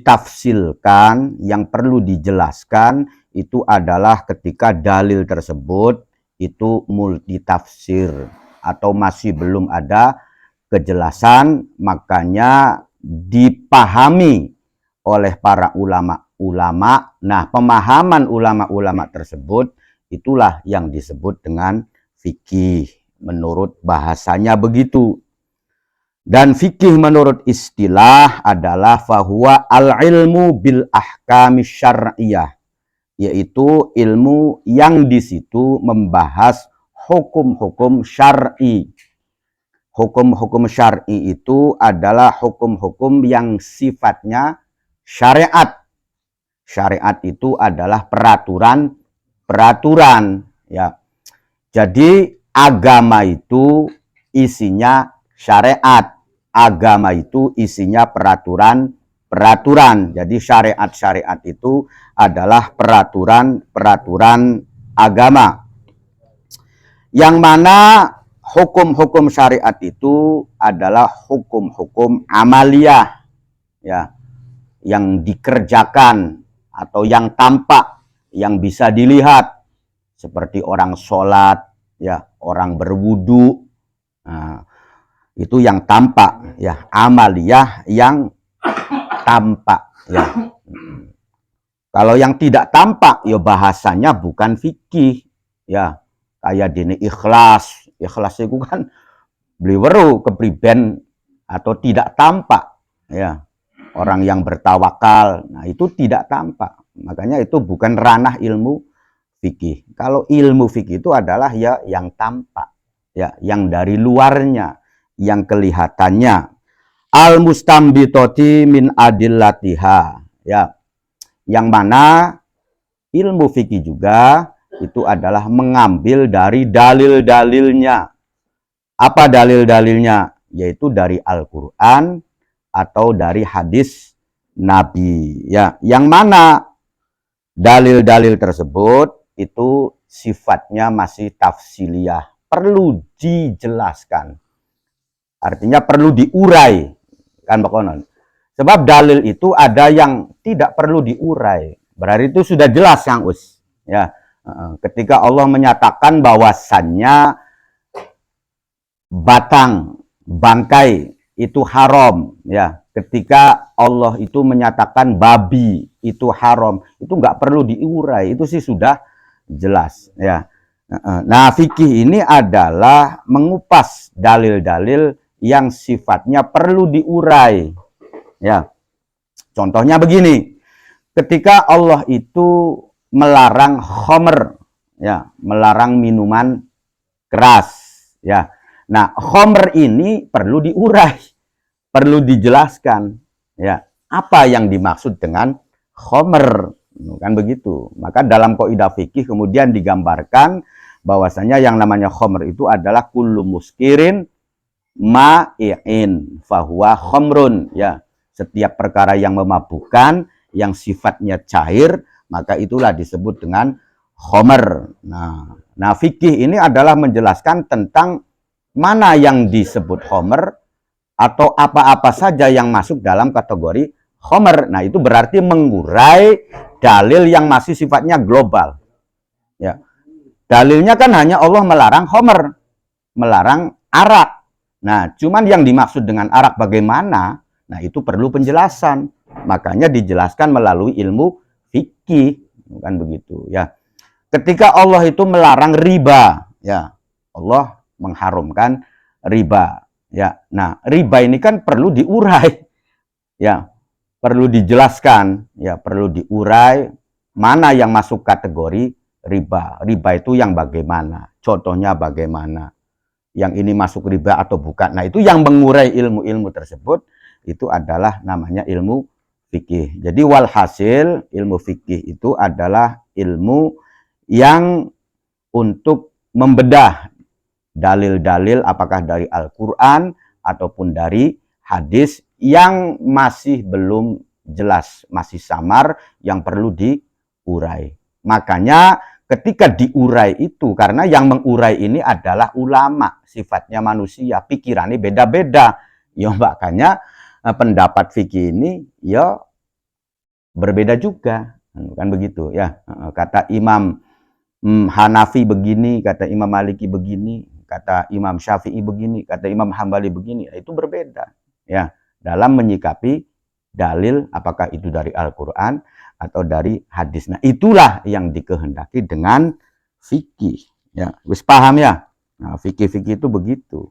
ditafsilkan, yang perlu dijelaskan itu adalah ketika dalil tersebut itu multitafsir atau masih belum ada kejelasan, makanya dipahami oleh para ulama-ulama. Nah, pemahaman ulama-ulama tersebut itulah yang disebut dengan fikih. Menurut bahasanya begitu. Dan fikih menurut istilah adalah fahuwa al-ilmu bil ahkami syar'iyah, yaitu ilmu yang di situ membahas hukum-hukum syar'i. Hukum-hukum syar'i itu adalah hukum-hukum yang sifatnya syariat. Syariat itu adalah peraturan, ya. Jadi agama itu isinya syariat. Agama itu isinya peraturan. Jadi syariat itu adalah peraturan agama. Yang mana hukum-hukum syariat itu adalah hukum-hukum amaliyah, ya, yang dikerjakan atau yang tampak, yang bisa dilihat, seperti orang sholat, ya, orang berwudu. Nah, itu yang tampak, ya, amaliyah yang tampak, ya. Kalau yang tidak tampak, ya bahasanya bukan fikih, ya. Kayak dini ikhlas itu kan beli weru kepriben atau tidak tampak, ya. Orang yang bertawakal, nah itu tidak tampak. Makanya itu bukan ranah ilmu fikih. Kalau ilmu fikih itu adalah ya yang tampak, ya, yang dari luarnya, yang kelihatannya. Al-mustambitoti min adillatiha, ya. Yang mana ilmu fikih juga itu adalah mengambil dari dalil-dalilnya. Apa dalil-dalilnya? Yaitu dari Al-Qur'an atau dari hadis Nabi, ya. Yang mana dalil-dalil tersebut itu sifatnya masih tafsiliyah, perlu dijelaskan. Artinya perlu diurai, kan Bakonon. Sebab dalil itu ada yang tidak perlu diurai. Berarti itu sudah jelas, Kang Us. Ya, ketika Allah menyatakan bahwasannya batang bangkai itu haram, ya. Ketika Allah itu menyatakan babi itu haram, itu nggak perlu diurai, itu sih sudah jelas, ya. Nah, fikih ini adalah mengupas dalil-dalil yang sifatnya perlu diurai, ya. Contohnya begini, ketika Allah itu melarang khamr, ya, melarang minuman keras, ya. Nah, khamr ini perlu diurai, perlu dijelaskan, ya, apa yang dimaksud dengan khamr, kan begitu. Maka dalam kaidah fikih kemudian digambarkan bahwasanya yang namanya khamr itu adalah kullu muskirin ma'i'in fahuwa khamrun, ya. Setiap perkara yang memabukkan, yang sifatnya cair, maka itulah disebut dengan khamr. Nah, fikih ini adalah menjelaskan tentang mana yang disebut khamr atau apa-apa saja yang masuk dalam kategori khamr. Nah, itu berarti mengurai dalil yang masih sifatnya global, ya. Dalilnya kan hanya Allah melarang khamr, melarang arak. Nah, cuman yang dimaksud dengan arak bagaimana? Nah, itu perlu penjelasan. Makanya dijelaskan melalui ilmu fikih, kan begitu, ya. Ketika Allah itu melarang riba, ya, Allah mengharumkan riba, ya. Nah, riba ini kan perlu diurai, ya, perlu dijelaskan, ya, perlu diurai mana yang masuk kategori riba. Riba itu yang bagaimana? Contohnya bagaimana? Yang ini masuk riba atau bukan? Nah, itu yang mengurai ilmu-ilmu tersebut, itu adalah namanya ilmu fikih. Jadi walhasil ilmu fikih itu adalah ilmu yang untuk membedah dalil-dalil apakah dari Al-Quran ataupun dari hadis yang masih belum jelas, masih samar, yang perlu diurai. Makanya ketika diurai itu, karena yang mengurai ini adalah ulama, sifatnya manusia, pikirannya beda-beda. Ya, makanya pendapat fikih ini ya berbeda juga, kan begitu ya. Kata Imam Hanafi begini, kata Imam Maliki begini, kata Imam Syafi'i begini, kata Imam Hambali begini, itu berbeda ya dalam menyikapi dalil, apakah itu dari Al-Quran atau dari hadis. Nah, itulah yang dikehendaki dengan fikih ya. Wis paham ya? Nah, fikih-fikih itu begitu.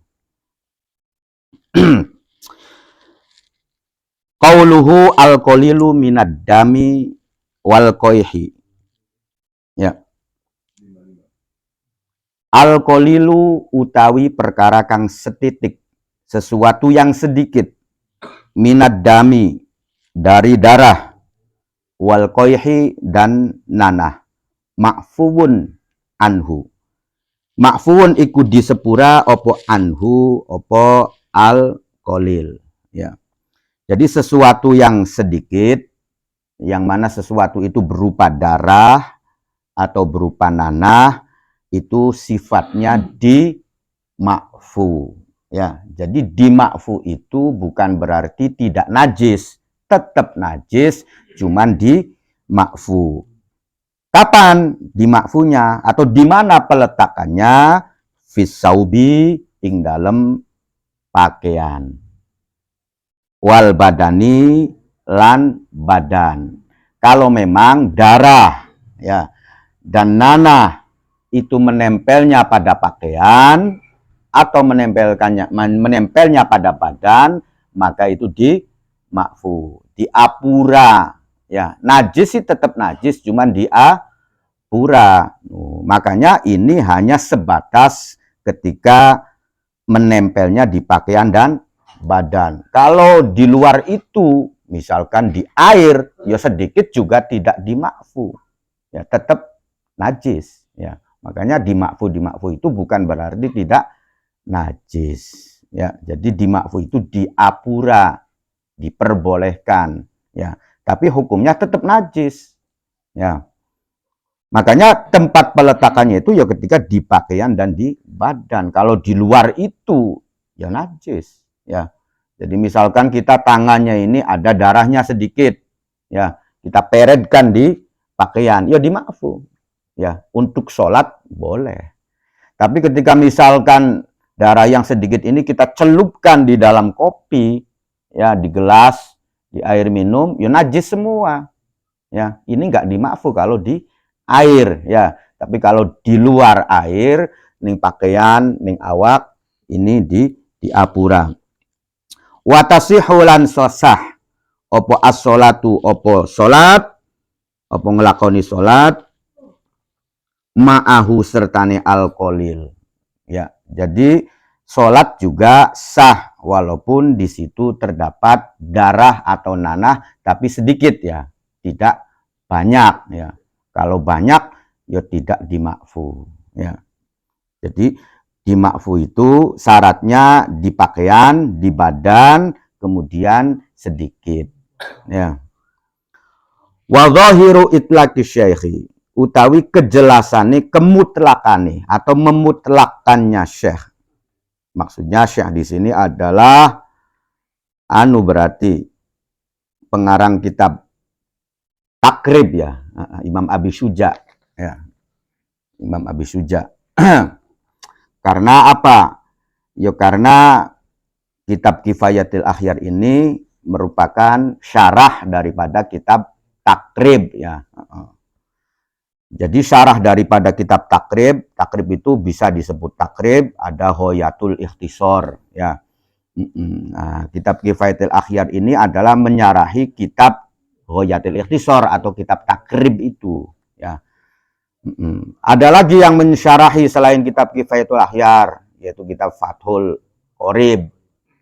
Qauluhu al-qalilu minad dami wal qoihi. Ya. Al-qalilu utawi perkara kang setitik, sesuatu yang sedikit, minad dami dari darah, wal qoihi dan nanah, ma'fuun anhu. Ma'fuun iku disepura opo anhu opo al-qalil ya. Jadi sesuatu yang sedikit, yang mana sesuatu itu berupa darah atau berupa nanah, itu sifatnya di ma'fu ya. Jadi di ma'fu itu bukan berarti tidak najis, tetap najis, cuman di ma'fu. Kapan di ma'funya atau di mana peletakannya? Fisaubi, ing dalam pakaian, wal badani lan badan. Kalau memang darah ya dan nanah itu menempelnya pada pakaian atau menempelnya pada badan, maka itu di ma'fu, di apura ya. Najis sih tetap najis, cuman di apura. Makanya ini hanya sebatas ketika menempelnya di pakaian dan badan. Kalau di luar itu, misalkan di air, ya sedikit juga tidak di ma'fu ya, tetap najis ya. Makanya di ma'fu itu bukan berarti tidak najis ya. Jadi di ma'fu itu diapura, diperbolehkan ya, tapi hukumnya tetap najis ya. Makanya tempat peletakannya itu ya ketika di pakaian dan di badan. Kalau di luar itu ya najis ya. Jadi misalkan kita tangannya ini ada darahnya sedikit ya, kita peretkan di pakaian, ya di ma'fu ya, untuk sholat boleh. Tapi ketika misalkan darah yang sedikit ini kita celupkan di dalam kopi ya, di gelas, di air minum, ya najis semua ya. Ini nggak di ma'fu kalau di air ya. Tapi kalau di luar air, ning pakaian, ning awak, ini di apura. Watasihu lan sosah opo as-sholatu opo sholat, opo ngelakoni sholat, ma'ahu sertane al-qalil ya. Jadi sholat juga sah walaupun di situ terdapat darah atau nanah tapi sedikit ya, tidak banyak ya. Kalau banyak ya tidak di ma'fu ya. Jadi di ma'fu itu syaratnya di pakaian, di badan, kemudian sedikit ya. Wa dhahiru itlaqi syekhi, utawi kejelasane, kemutlakane atau memutlakannya syekh. Maksudnya syekh di sini adalah berarti pengarang kitab Takrib ya, Imam Abi Syuja ya. Imam Abi Syuja. Karena apa? Ya karena kitab Kifayatul Akhyar ini merupakan syarah daripada kitab Takrib ya. Jadi syarah daripada kitab Takrib, Takrib itu bisa disebut Takrib, ada Ghayatul Ikhtisar ya. Nah, kitab Kifayatul Akhyar ini adalah menyarahi kitab Ghayatul Ikhtisar atau kitab Takrib itu ya. Ada lagi yang mensyarahi selain kitab Kifayatul Akhyar, yaitu kitab Fathul Qorib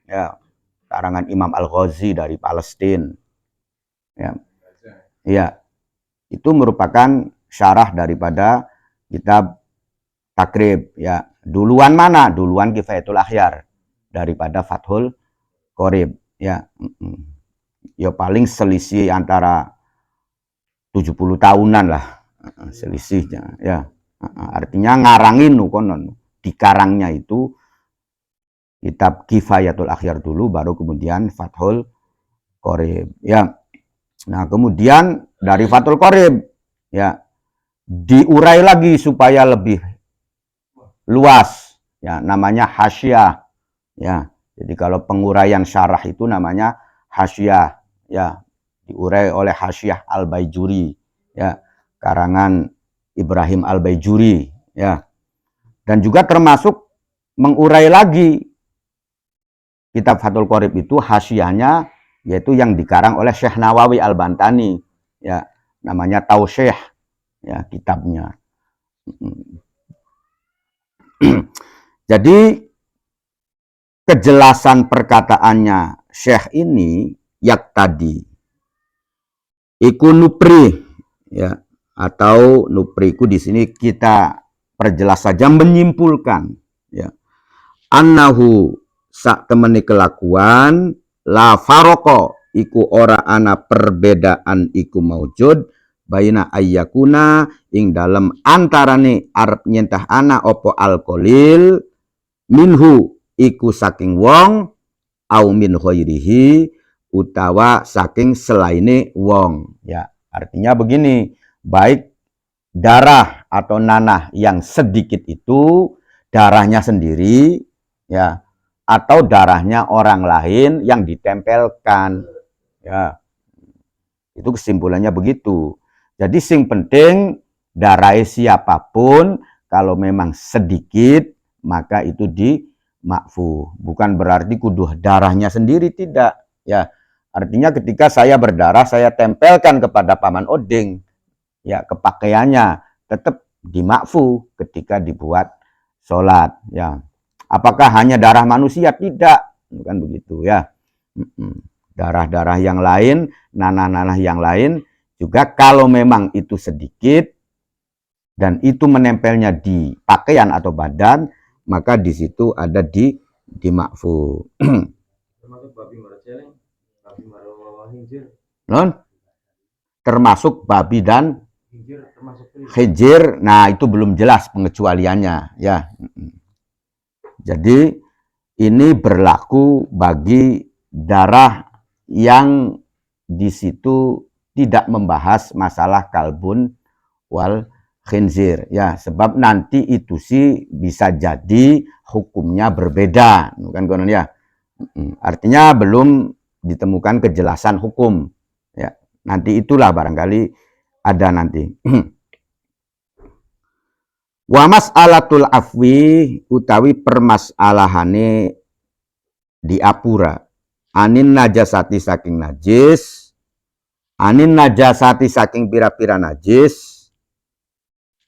ya, karangan Imam Al-Ghazi dari Palestina ya. Ya, itu merupakan syarah daripada kitab Takrib ya. Duluan mana? Duluan Kifayatul Akhyar daripada Fathul Qorib ya. Ya paling selisih antara 70 tahunan lah selisihnya ya. Artinya ngarangin konon, dikarangnya itu kitab Kifayatul Akhyar dulu, baru kemudian Fathul Qorib ya. Nah, kemudian dari Fathul Qorib ya diurai lagi supaya lebih luas ya, namanya hasyiah ya. Jadi kalau penguraian syarah itu namanya hasyiah ya, diurai oleh Hasyiah Al-Baijuri ya, karangan Ibrahim Al-Baijuri ya. Dan juga termasuk mengurai lagi kitab Fathul Qorib itu hasyiahnya, yaitu yang dikarang oleh Syekh Nawawi Al-Bantani ya, namanya Tausyih ya kitabnya. Jadi kejelasan perkataannya Syekh ini yak tadi iku nupri ya, atau nupriku di sini kita perjelas saja menyimpulkan ya, annahu sak temeni kelakuan la faroko iku ora ana perbedaan iku maujud baina ayyakuna ing dalem antarane arep nyentah ana opo alkolil minhu iku saking wong au min ghairihi utawa saking selaine wong ya. Artinya begini, baik darah atau nanah yang sedikit itu darahnya sendiri ya, atau darahnya orang lain yang ditempelkan ya, itu kesimpulannya begitu. Jadi sing penting darah siapapun kalau memang sedikit maka itu dimakfu, bukan berarti kudu darahnya sendiri, tidak ya. Artinya ketika saya berdarah saya tempelkan kepada Paman Oding ya, kepakaiannya tetap dimakfu ketika dibuat sholat ya. Apakah hanya darah manusia? Tidak, bukan begitu ya. Darah-darah yang lain, nanah-nanah yang lain juga kalau memang itu sedikit dan itu menempelnya di pakaian atau badan, maka di situ ada dimakfu. Termasuk babi dan Khijir, nah itu belum jelas pengecualiannya ya. Jadi ini berlaku bagi darah yang di situ tidak membahas masalah kalbun wal khinzir ya, sebab nanti itu sih bisa jadi hukumnya berbeda, bukan konon ya. Artinya belum ditemukan kejelasan hukum ya. Nanti itulah barangkali ada nanti. Wa mas'alatul afwi utawi permasalahane diapura anin najasati saking najis, anin najasati saking pira-pira najis,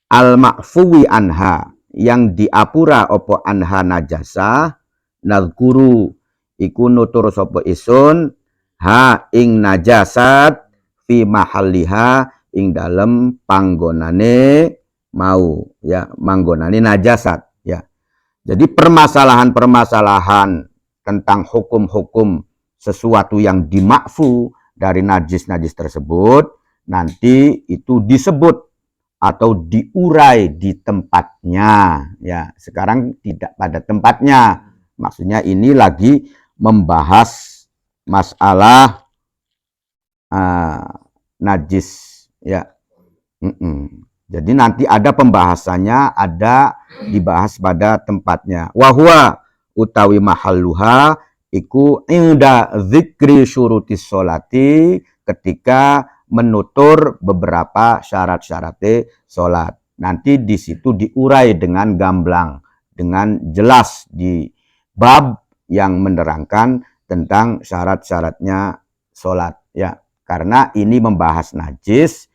al ma'fuwi anha yang diapura opo anha najasa, nadguru iku nutur sopo isun ha ing najasat fi mahalliha ing dalem panggonane mau ya, manggonane najasat ya. Jadi permasalahan-permasalahan tentang hukum-hukum sesuatu yang dimakfu dari najis-najis tersebut nanti itu disebut atau diurai di tempatnya ya. Sekarang tidak pada tempatnya, maksudnya ini lagi membahas masalah najis ya. Jadi nanti ada pembahasannya, ada dibahas pada tempatnya. Wahwa utawi mahalluha iku inda dzikri syurutis sholati, ketika menutur beberapa syarat-syarat sholat. Nanti di situ diurai dengan gamblang, dengan jelas di bab yang menerangkan tentang syarat-syaratnya sholat ya. Karena ini membahas najis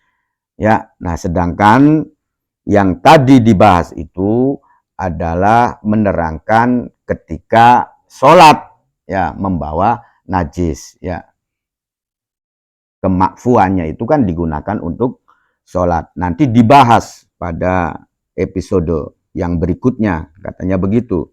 ya. Nah, sedangkan yang tadi dibahas itu adalah menerangkan ketika sholat ya membawa najis ya. Kemakfuannya itu kan digunakan untuk sholat. Nanti dibahas pada episode yang berikutnya, katanya begitu.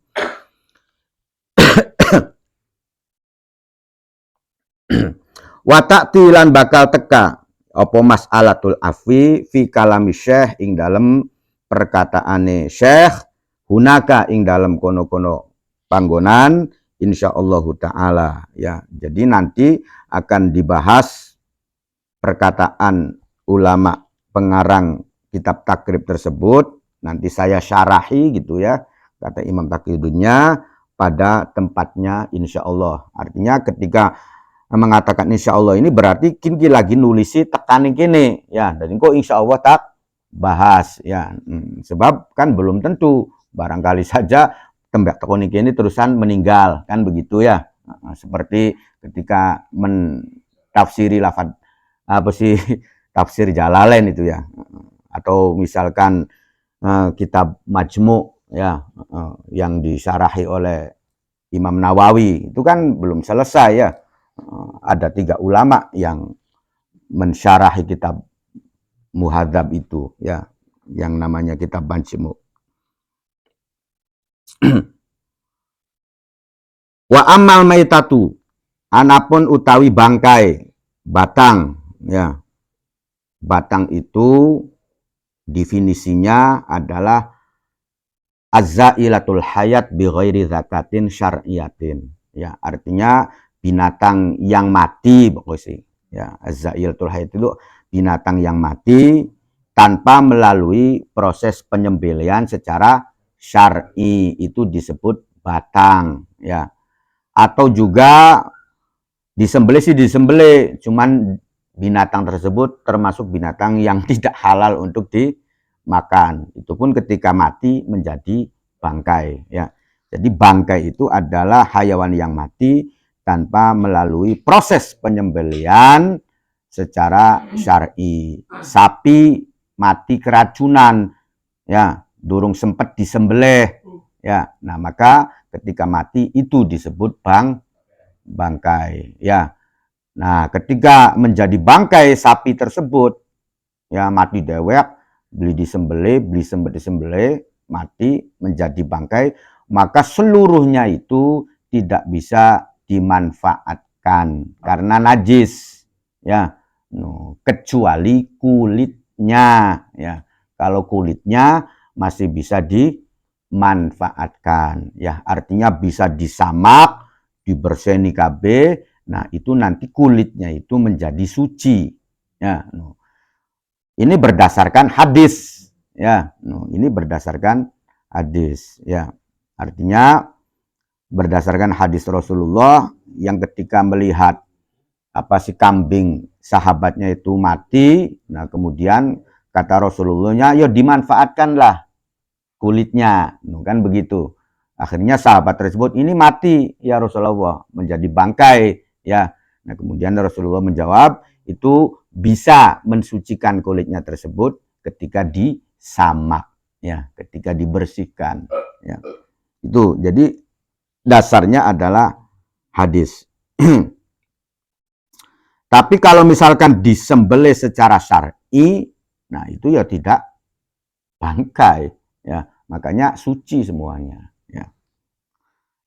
Watak tilan bakal teka apa mas'alatul afwi fi kalami syekh ing dalem perkataane syekh hunaka ing dalem kono-kono panggonan insyaallah taala ya. Jadi nanti akan dibahas perkataan ulama pengarang kitab takrib tersebut nanti saya syarahi gitu ya, kata Imam Taqiyuddinnya pada tempatnya insya Allah. Artinya ketika mengatakan insya Allah ini berarti kini lagi nulisi tekanin kini ya, dan kok insya Allah tak bahas ya, sebab kan belum tentu, barangkali saja tembak tekanin kini terusan meninggal kan begitu ya. Seperti ketika mentafsiri lafaz apa sih tafsir Jalalain itu ya, atau misalkan kitab Majmu ya, yang disyarahi oleh Imam Nawawi itu kan belum selesai ya. Ada 3 ulama yang mensyarahi kitab Muhadzab itu ya, yang namanya kitab Majmu. Wa amal maitatu, anapun utawi bangkai, batang ya. Batang itu definisinya adalah azzailatul hayat bi ghairi zakatin syar'iyatin. Ya, artinya binatang yang mati pokoknya. Ya, azzailatul hayat itu binatang yang mati tanpa melalui proses penyembelihan secara syar'i, itu disebut batang ya. Atau juga disembelih sih disembelih, cuman binatang tersebut termasuk binatang yang tidak halal untuk dimakan. Itu pun ketika mati menjadi bangkai ya. Jadi bangkai itu adalah hayawan yang mati tanpa melalui proses penyembelihan secara syar'i. Sapi mati keracunan ya, durung sempat disembelih ya. Nah, maka ketika mati itu disebut bangkai ya. Nah, ketika menjadi bangkai sapi tersebut ya, mati dewek, beli disembelih, mati menjadi bangkai, maka seluruhnya itu tidak bisa dimanfaatkan karena najis ya. Kecuali kulitnya ya. Kalau kulitnya masih bisa dimanfaatkan ya, artinya bisa disamak, diberseni KB. Nah, itu nanti kulitnya itu menjadi suci ya. Ini berdasarkan hadis ya. Ini berdasarkan hadis ya. Artinya berdasarkan hadis Rasulullah yang ketika melihat apa sih kambing sahabatnya itu mati, nah kemudian kata Rasulullahnya, ya dimanfaatkanlah kulitnya, kan begitu. Akhirnya sahabat tersebut, ini mati ya Rasulullah, menjadi bangkai ya. Nah kemudian Rasulullah menjawab, itu bisa mensucikan kulitnya tersebut ketika disamak ya, ketika dibersihkan ya. Itu jadi dasarnya adalah hadis. Tapi kalau misalkan disembelih secara syar'i, nah itu ya tidak bangkai ya, makanya suci semuanya ya.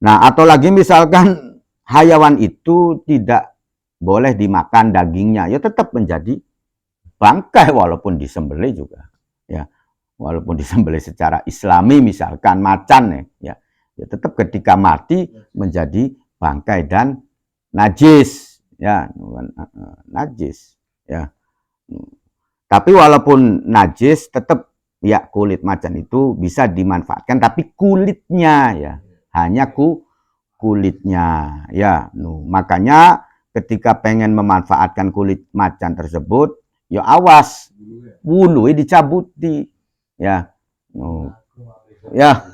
Nah, atau lagi misalkan hayawan itu tidak boleh dimakan dagingnya, ya tetap menjadi bangkai walaupun disembelih juga ya. Walaupun disembelih secara Islami misalkan macan ya, ya tetap ketika mati menjadi bangkai dan najis ya, najis ya. Tapi walaupun najis tetap ya, kulit macan itu bisa dimanfaatkan, tapi kulitnya ya, hanya kulitnya ya. Makanya ketika pengen memanfaatkan kulit macan tersebut, ya awas bulu dicabuti ya. Ya.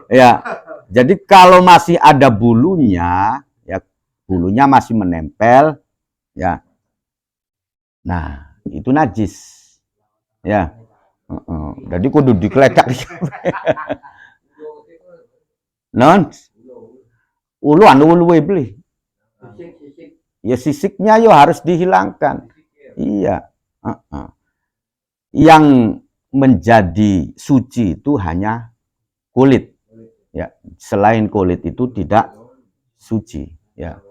Ya. Jadi kalau masih ada bulunya ya, bulunya masih menempel ya, nah itu najis ya. Jadi kudu dikeledak non ulu beli ya, sisiknya yo harus dihilangkan iya. Yang menjadi suci itu hanya kulit ya, selain kulit itu tidak suci ya.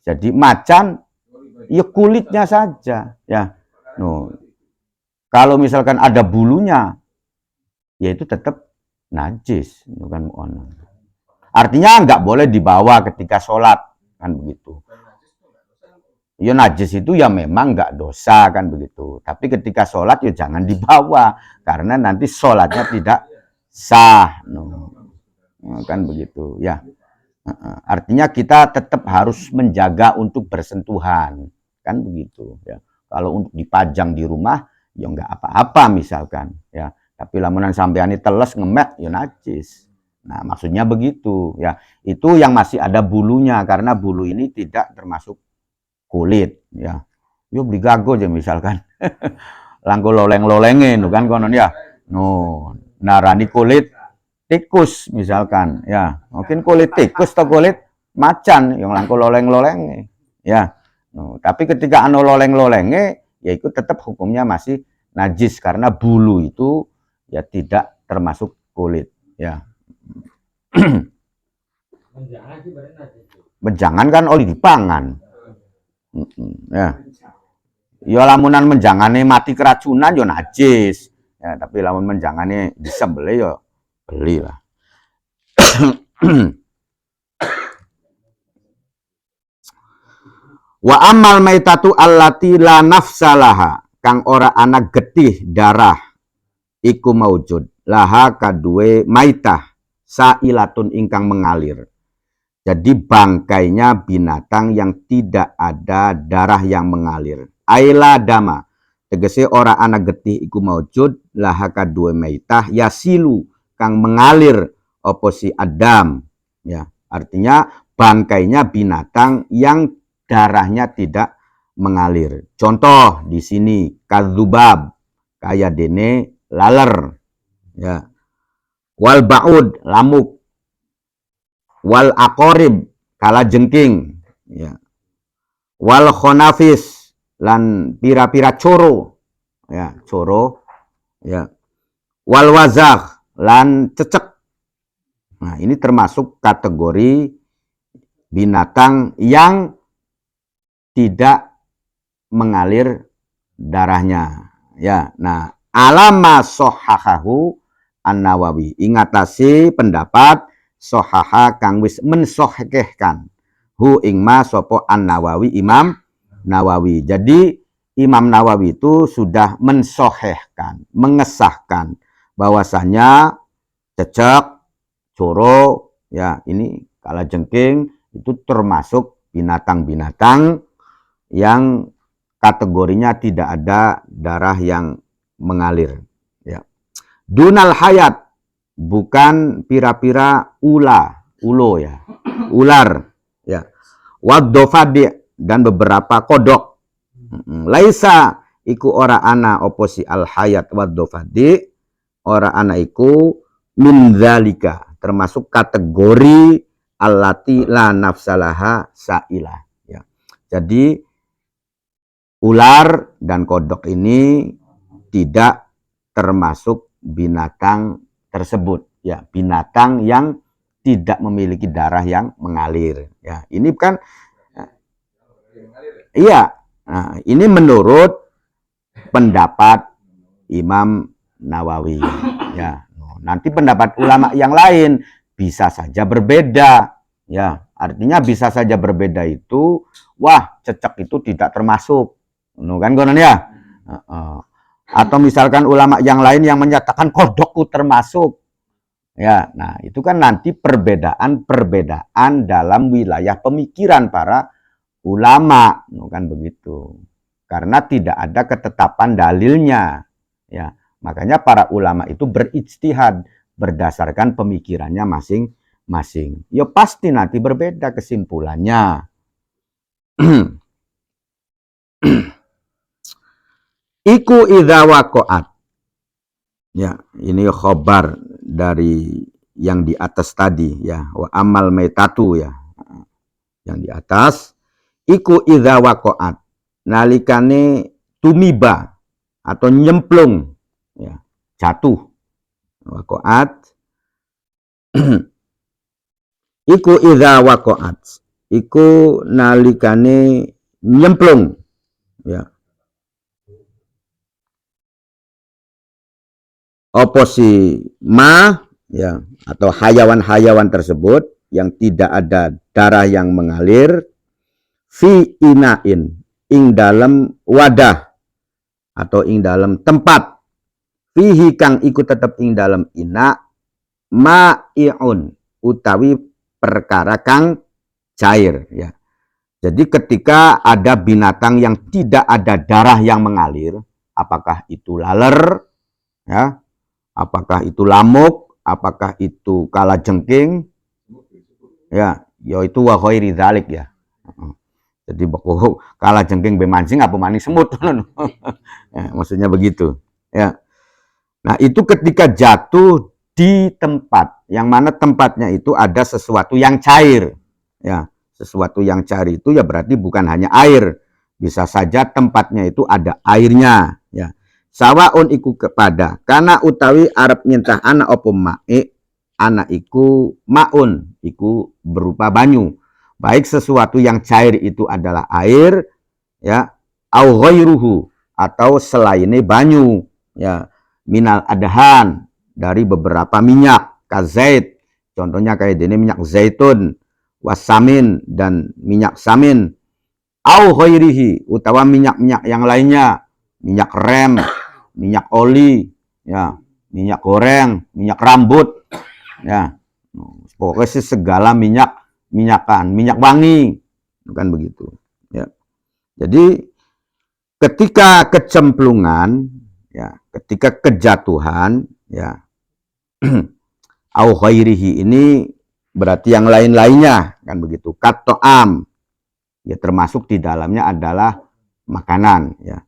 Jadi macan ya kulitnya saja ya. Kalau misalkan ada bulunya, ya itu tetap najis, kan. Artinya nggak boleh dibawa ketika sholat, kan begitu. Ya najis itu ya memang nggak dosa kan begitu. Tapi ketika sholat ya jangan dibawa karena nanti sholatnya tidak sah. No. Kan begitu ya. Artinya kita tetap harus menjaga untuk bersentuhan kan begitu ya. Kalau untuk dipajang di rumah ya nggak apa-apa misalkan ya. Tapi lamunan sampean teles ngemek ya najis. Nah maksudnya begitu ya. Itu yang masih ada bulunya karena bulu ini tidak termasuk kulit ya. Yo beli gago aja misalkan. Langko loleng-lolenge nu kan konon ya. No, narani kulit tikus misalkan ya. Mungkin kulit tikus atau kulit macan yang langko loleng-lolenge ya. No, tapi ketika anu loleng-lolenge ya itu tetap hukumnya masih najis karena bulu itu ya tidak termasuk kulit ya. Menjangan kan oli dipangan. Ya. Ya lamunan menjangane mati keracunan yo najis. Ya, tapi lamun menjangane disembelih yo belilah. Wa amal maitatu allati la nafsalaha kang ora ana getih darah iku maujud laha kadue maitah sailatun ingkang mengalir. Jadi bangkainya binatang yang tidak ada darah yang mengalir. Aila dama. Tegese ora ana getih iku maujud laha kadue maitah yasilu kang mengalir opo si adam. Ya, artinya bangkainya binatang yang darahnya tidak mengalir. Contoh di sini kadzubab kayak dene laler. Ya. Wal baud lamuk. Wal akorib kala jengking ya. Wal khonafis lan pira-pira coro ya, coro ya. Wal wazah lan cecek. Nah, ini termasuk kategori binatang yang tidak mengalir darahnya ya. Nah, alama sohahahu An-Nawawi ingatasi pendapat sohaha kang wis mensohkehkan hu ingma sopo An-Nawawi Imam Nawawi. Jadi Imam Nawawi itu sudah mensohehkan, mengesahkan bahwasanya cecek, coro, ya ini kalajengking itu termasuk binatang-binatang yang kategorinya tidak ada darah yang mengalir. Ya. Dunal hayat bukan pira-pira ulo ya, ular ya. Waddofadi dan beberapa kodok. Laisa iku ora ana oposi al hayat waddofadi ora ana iku min zalika termasuk kategori allati la nafsalaha sailah ya. Jadi ular dan kodok ini tidak termasuk binatang tersebut ya, binatang yang tidak memiliki darah yang mengalir ya. Ini kan iya, nah, ini menurut pendapat Imam Nawawi ya. Nanti pendapat ulama yang lain bisa saja berbeda ya. Artinya bisa saja berbeda itu wah cecek itu tidak termasuk kan konon ya. Atau misalkan ulama yang lain yang menyatakan kodokku termasuk. Ya, nah itu kan nanti perbedaan dalam wilayah pemikiran para ulama, kan begitu. Karena tidak ada ketetapan dalilnya. Ya, makanya para ulama itu berijtihad berdasarkan pemikirannya masing-masing. Ya pasti nanti berbeda kesimpulannya. Iku idza waqa'at. Ya, ini khobar dari yang di atas tadi ya, wa amal maitatu ya. Yang di atas iku idza waqa'at. Nalikane tumiba atau nyemplung ya, jatuh. Waqa'at iku idza waqa'at. Iku nalikane nyemplung ya. Oposi ma ya atau hayawan-hayawan tersebut yang tidak ada darah yang mengalir fi inain ing dalam wadah atau ing dalam tempat fihi kang iku tetep ing dalam ina ma'iun utawi perkara kang cair ya. Jadi ketika ada binatang yang tidak ada darah yang mengalir, apakah itu laler ya, apakah itu lamuk, apakah itu kalajengking ya, yaitu wa ghairi dzalik ya. Jadi beku kalajengking be mancing apa maning semut. Ya, maksudnya begitu ya. Nah, itu ketika jatuh di tempat yang mana tempatnya itu ada sesuatu yang cair ya. Sesuatu yang cair itu ya berarti bukan hanya air, bisa saja tempatnya itu ada airnya ya. Sawaun iku kepada karena utawi arep nyentah anak opo mae, anak iku maun iku berupa banyu, baik sesuatu yang cair itu adalah air ya, au ghairuhu atau selainnya banyu ya, minal adhan dari beberapa minyak kazait, contohnya kayak ini minyak zaitun, wasamin dan minyak samin, au ghairihi utawa minyak-minyak yang lainnya, minyak rem, minyak oli ya, minyak goreng, minyak rambut ya, pokoknya segala minyakan, minyak wangi bukan begitu ya. Jadi ketika kecemplungan ya, ketika kejatuhan ya, au ghairihi ini berarti yang lain-lainnya kan begitu. Kato'am ya, termasuk di dalamnya adalah makanan ya.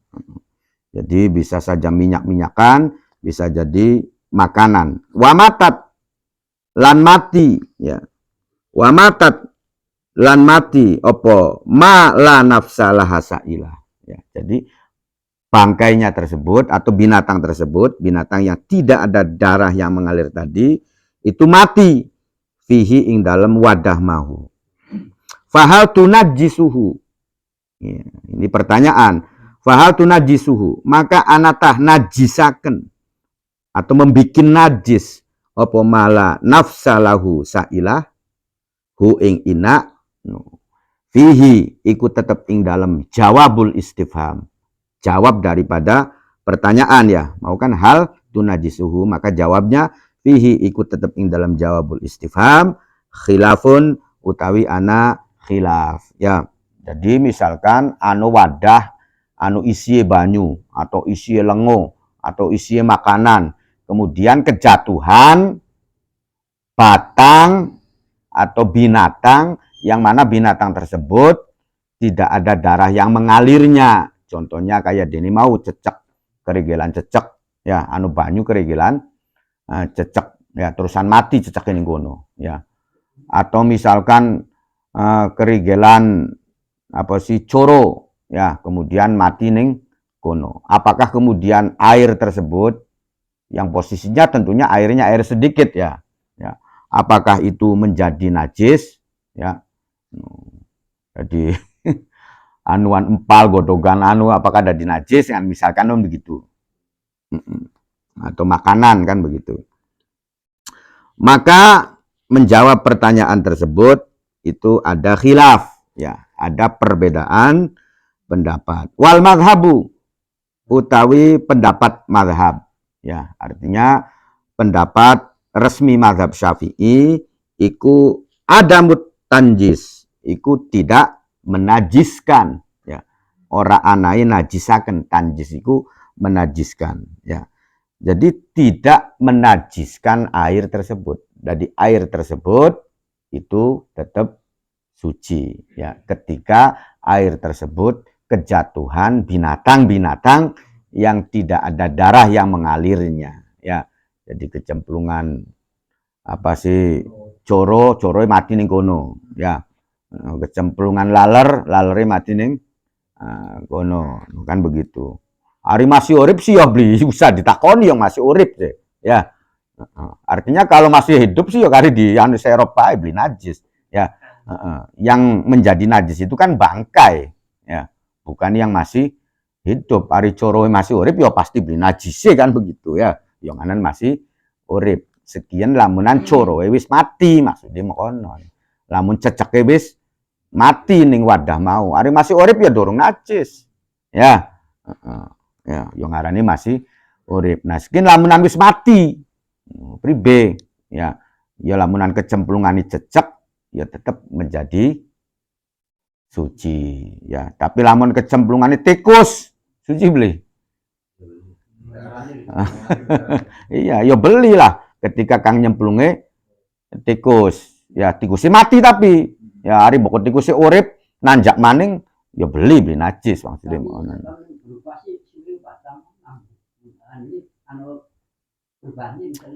Jadi bisa saja minyak-minyakan, bisa jadi makanan. Wamatat lan mati ya. Wamatat lan mati opo ma la nafsa laha sa'ilah ya. Jadi bangkainya tersebut atau binatang tersebut, binatang yang tidak ada darah yang mengalir tadi, itu mati fihi ing dalam wadah mahu. Fahal tunajjisuhu. Ya, ini pertanyaan. Fahal tunajjisuhu. Maka anatah najisaken atau membikin najis apa mala nafsalahu sa'ilah hu ing ina fihi ikut tetap ing dalam jawabul istifham. Jawab daripada pertanyaan ya. Mau kan hal tunajjisuhu, maka jawabnya fihi ikut tetap ing dalam jawabul istifham khilafun utawi ana khilaf ya. Jadi misalkan anu wadah anu isi banyu atau isi lengo atau isi makanan, kemudian kejatuhan batang atau binatang yang mana binatang tersebut tidak ada darah yang mengalirnya, contohnya kayak dini mau cecek, kerigelan cecek ya, anu banyu kerigelan cecek ya, terusan mati cecek ini gono ya. Atau misalkan kerigelan apa sih coro ya, kemudian mati ning gono. Apakah kemudian air tersebut yang posisinya tentunya airnya air sedikit ya, ya. Apakah itu menjadi najis ya? Jadi anuan empal godogan anu apakah ada di najis kan, misalkan begitu. Atau makanan kan begitu. Maka menjawab pertanyaan tersebut itu ada khilaf ya, ada perbedaan pendapat. Wal madhabu utawi pendapat madhab ya, artinya pendapat resmi madhab Syafi'i iku adamut tanjis, iku tidak menajiskan ya. Ora anai najisaken, tanjis iku menajiskan ya. Jadi tidak menajiskan air tersebut. Jadi air tersebut itu tetap suci ya, ketika air tersebut kejatuhan binatang-binatang yang tidak ada darah yang mengalirnya ya. Jadi kecemplungan apa sih coro mati ning kono ya. Kecemplungan laler mati ning kono kan begitu. Ari masih urip sih ya beli usah ditakoni yang masih urip deh ya. Artinya kalau masih hidup sih ya kali di anu serop ae beli najis ya. Yang menjadi najis itu kan bangkai ya, bukan yang masih hidup. Ari coro masih urip ya pasti beli najis kan begitu ya. Yang anan masih urip. Sekian lamunan coro wis mati maksudnya konon. Lamun ceceke wis mati ning wadah mau. Ari masih urip ya dorong najis. Ya. Ya, yang ngarani masih urip. Nah, sekin lamunan wis mati. Pribe? Ya. Ya lamunan kecemplungan cecek ya tetap menjadi suci. Ya, tapi lamun kecemplungan tikus suci beli. Iya, ya belilah ketika kang nyemplunge tikus. Ya, tikusnya mati tapi ya hari pokok tikusnya urip nanjak maning ya beli najis maksudnya.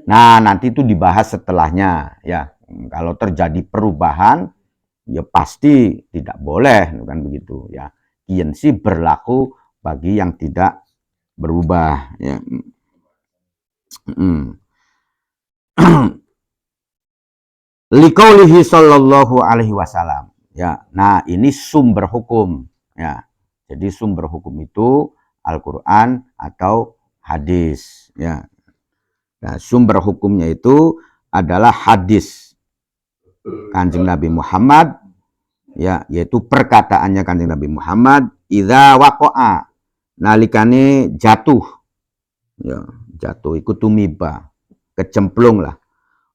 Nah, nanti itu dibahas setelahnya ya. Kalau terjadi perubahan ya pasti tidak boleh kan begitu ya. Kiensi berlaku bagi yang tidak berubah ya. Liqaulihi sallallahu alaihi wasallam. Ya, nah ini sumber hukum ya. Jadi sumber hukum itu Al-Qur'an atau hadis ya. Nah, sumber hukumnya itu adalah hadis Kanjeng Nabi Muhammad ya, yaitu perkataannya Kanjeng Nabi Muhammad, idza waqa'a nalikane jatuh ya, jatuh iku tumiba, kecemplung lah.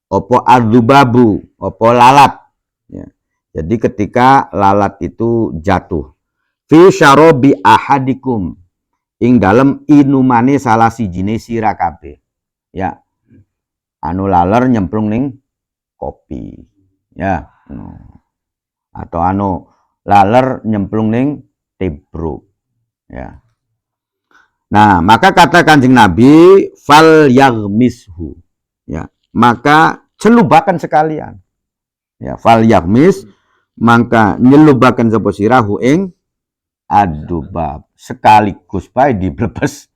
Opo adzubabu, opo lalat ya. Jadi ketika lalat itu jatuh fi syarobi ahadikum ing dalem inumane salah sijine sira kabeh ya, anu laler nyemplung ning kopi ya, atau anu laler nyemplung ning tebruk ya. Nah, maka kata Kanjeng Nabi fal yaghmishu ya, maka celubakan sekalian ya, fal yaghmis maka nyelubakan sapa sirahu ing adubab sekaligus bae diblebes.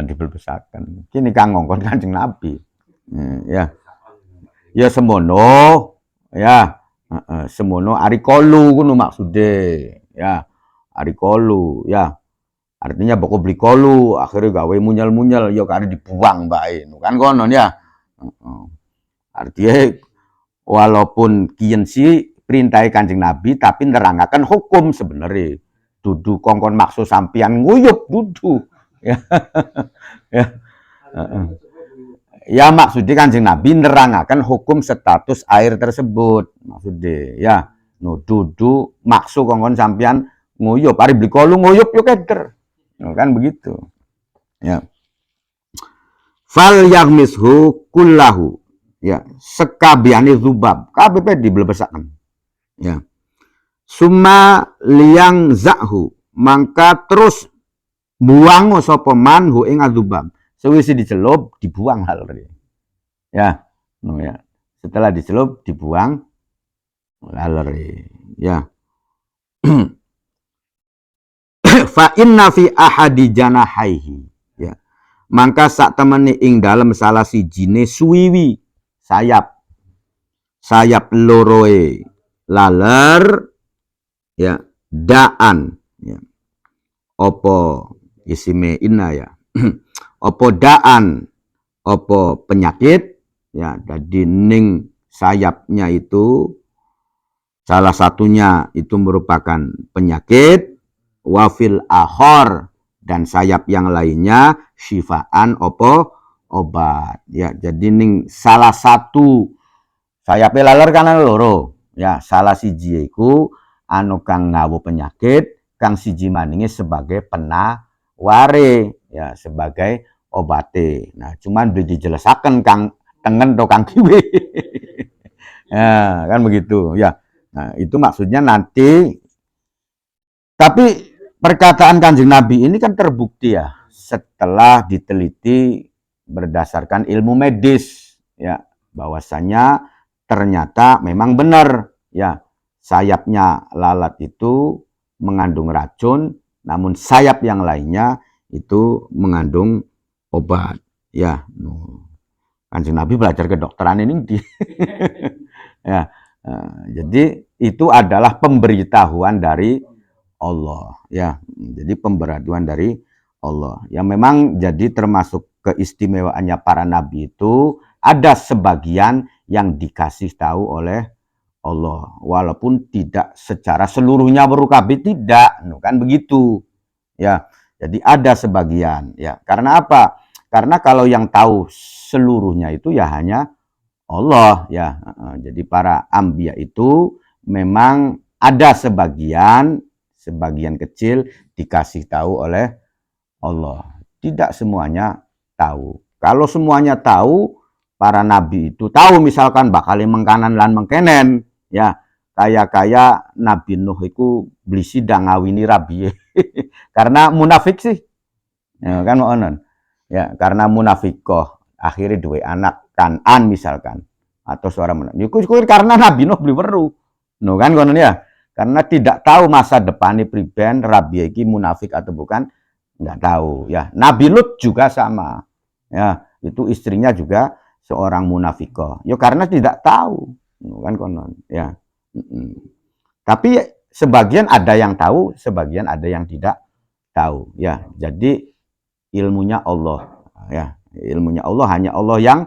Diblebesaken. Kini kang ngongkon Kanjeng Nabi. Ya. Ya semono ya. Semono ari kolu ngono maksude. Ya. Ari kolu ya. Artinya pokok beli kolu akhirnya gawe munyal-munyal ya kari dibuang bae. Kan konon ya. Artinya walaupun kiyen si perintah Kanjeng Nabi tapi nerangaken hukum sebenarnya. Dudu kongkon maksud sampian nguyup dudu. Ya. Ya. Ya maksudnya Kanjeng Nabi nerangaken hukum status air tersebut. Maksudnya ya. No dudu maksud kongkon sampian nguyup. Ari beli kolu nguyup yo keder. No, kan begitu. Ya. Fal yaghmishu kullahu. Ya, sekabiane zubab. Kabeh diblebesaken. Ya. Summa liyang zahu, mangka terus buang sapa manhu ing adzubab. Sewise dicelup dibuang hal tadi. Ya, no ya. Setelah dicelup dibuang laleri. Ya. Fa inna fi ahadi janahaihi. Ya. Mangka sak temene ing dalem salah sijine suwiwi sayap. Sayap loroe laler ya daan ya. Opo isime inna ya. Opo daan, opo penyakit ya, jadi ning sayapnya itu salah satunya itu merupakan penyakit, wafil akhor dan sayap yang lainnya syifaan opo obat ya. Jadi ning salah satu sayapnya laler kan loro ya, salah siji iku anu kang ngawu penyakit, kang siji maninge sebagai penaware ya, sebagai obate. Nah, cuman beli dijelasaken kang tengen to kang kiwe. Ya, kan begitu ya. Nah, itu maksudnya nanti. Tapi perkataan Kanjeng Nabi ini kan terbukti ya setelah diteliti berdasarkan ilmu medis ya, bahwasanya ternyata memang benar ya, sayapnya lalat itu mengandung racun, namun sayap yang lainnya itu mengandung obat ya. Kanjeng Nabi belajar kedokteran ini di ya. Jadi itu adalah pemberitahuan dari Allah ya. Jadi pemberitahuan dari Allah. Ya memang jadi termasuk keistimewaannya para nabi itu ada sebagian yang dikasih tahu oleh Allah, walaupun tidak secara seluruhnya weruh kabeh tidak, kan begitu. Ya, jadi ada sebagian, ya. Karena apa? Karena kalau yang tahu seluruhnya itu ya hanya Allah, ya. Jadi para anbiya itu memang ada sebagian kecil dikasih tahu oleh Allah. Tidak semuanya tahu. Kalau semuanya tahu, para nabi itu tahu misalkan bakal mengkanan lan mengkenen, ya. Kaya Nabi Nuh itu beli sidang ngawini rabi. Karena munafik sih. Ya, kan onon. Ya, karena munafik kok akhirnya dua anak Kanan misalkan atau seorang munafik. Iku karena Nabi Nuh beli weru. No kan konon ya. Karena tidak tahu masa depan priben rabi iki munafik atau bukan, nggak tahu ya. Nabi Lut juga sama. Ya, itu istrinya juga seorang munafikoh. Ya karena tidak tahu. No, kan konon ya. Tapi sebagian ada yang tahu, sebagian ada yang tidak tahu ya. Jadi ilmunya Allah ya. Ilmunya Allah hanya Allah yang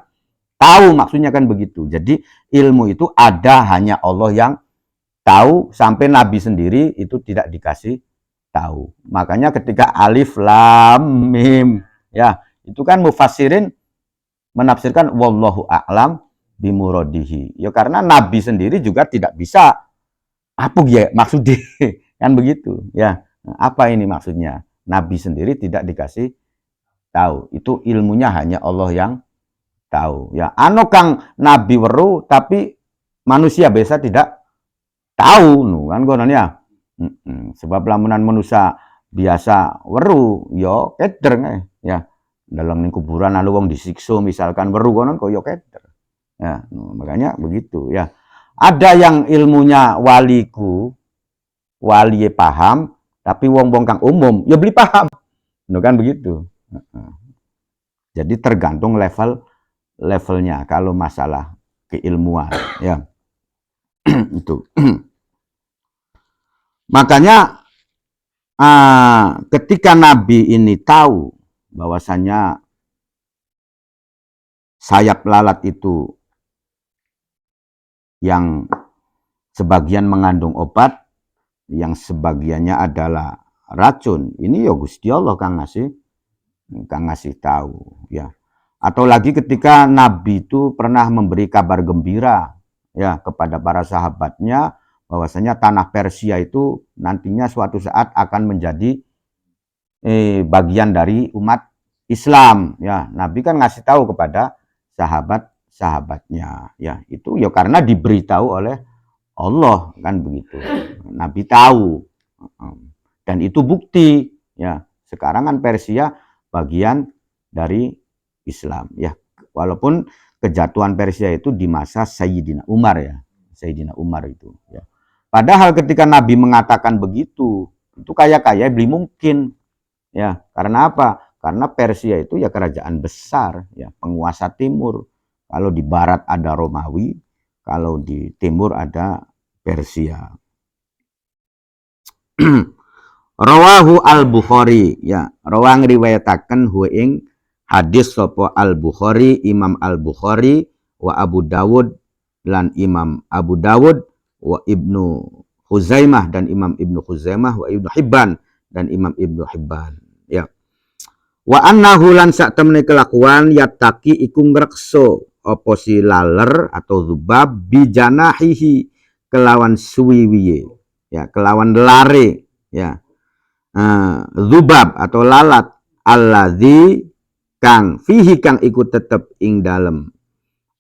tahu, maksudnya kan begitu. Jadi ilmu itu ada hanya Allah yang tahu, sampai Nabi sendiri itu tidak dikasih tahu. Makanya ketika alif lam mim ya, itu kan mufassirin menafsirkan wallahu a'lam bimuradihi. Ya karena Nabi sendiri juga tidak bisa apa ya maksudnya kan begitu ya. Apa ini maksudnya? Nabi sendiri tidak dikasih tahu. Itu ilmunya hanya Allah yang tahu ya. Anu kang Nabi weru tapi manusia biasa tidak tahu nu kan kononnya. Sebab lamunan manusia biasa weru yo keder ya. Dalam kuburan lalu wong disiksa misalkan weru konon kok yo keder. Ya, makanya begitu ya. Ada yang ilmunya wali paham, tapi wong-wong kang umum ya beli paham. No kan begitu. Jadi tergantung levelnya kalau masalah keilmuan ya. Itu. Makanya ketika Nabi ini tahu bahwasanya sayap lalat itu yang sebagian mengandung obat, yang sebagiannya adalah racun. Ini ya Gusti Allah kang ngasih tahu ya. Atau lagi ketika Nabi itu pernah memberi kabar gembira ya kepada para sahabatnya bahwasanya tanah Persia itu nantinya suatu saat akan menjadi bagian dari umat Islam ya. Nabi kan ngasih tahu kepada sahabatnya ya, itu ya karena diberitahu oleh Allah kan begitu. Nabi tahu dan itu bukti ya. Sekarang kan Persia bagian dari Islam ya, walaupun kejatuhan Persia itu di masa Sayyidina Umar ya. Sayyidina Umar itu ya. Padahal ketika Nabi mengatakan begitu, itu kaya beli mungkin ya. Karena apa? Karena Persia itu ya kerajaan besar ya, penguasa timur. Kalau di barat ada Romawi, kalau di timur ada Persia. Rawahu al-Bukhari ya, rawang riwayataken hu ing hadis sapa al-Bukhari, Imam al-Bukhari wa Abu Dawud lan Imam Abu Dawud wa Ibnu Huzaimah dan Imam Ibnu Huzaimah wa Ibnu Hibban dan Imam Ibnu Hibban ya. Wa annahu lan sak temene kelakuan yataki iku ngrekso apa si laler atau zubab bijanahihi kelawan suwiwiye ya, kelawan lare ya. Zubab atau lalat alladzi kang fihi kang ikut tetep ing dalem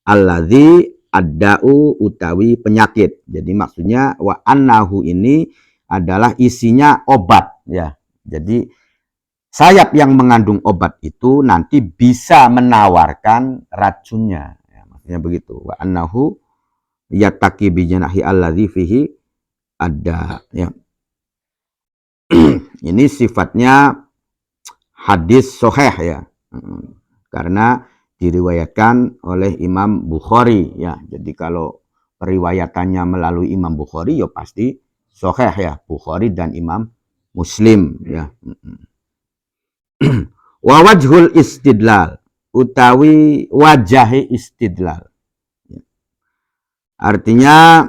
alladzi adda'u utawi penyakit. Jadi maksudnya wa annahu ini adalah isinya obat ya. Jadi sayap yang mengandung obat itu nanti bisa menawarkan racunnya. Ya, maksudnya begitu. Wa annahu yattaqi bijanahi alladzi fihi ada ya. Ini sifatnya hadis sahih ya. Karena diriwayatkan oleh Imam Bukhari ya. Jadi kalau periwayatannya melalui Imam Bukhari ya pasti sahih ya. Bukhari dan Imam Muslim ya. Wa wajhul istidlal utawi wajahi istidlal. Artinya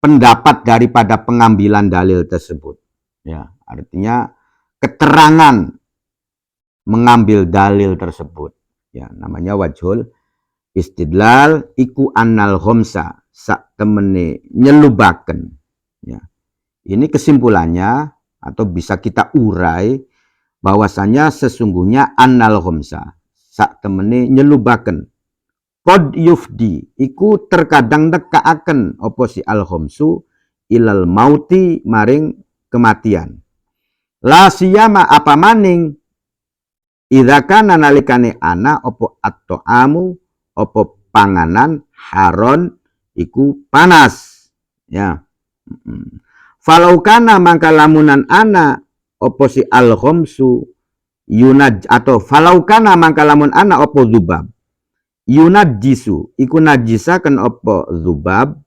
pendapat daripada pengambilan dalil tersebut. Ya, artinya keterangan mengambil dalil tersebut. Ya, namanya wajhul istidlal iku annal khomsa sak temene nyelubaken. Ya. Ini kesimpulannya atau bisa kita urai bahwasanya sesungguhnya annal khomsa sak temene nyelubaken. Qad yufdi iku terkadang nekaaken apa si al khomsu ilal mauti maring kematian. La siyama apa maning idza kana nalikane ana apa at-ta'amu apa panganan haron iku panas. Ya. Falau kana mangka lamunan ana apa si al khomsu yunaj atau falau kana mangka lamun ana apa dzubab yunajjisu iku najisaken apa dzubab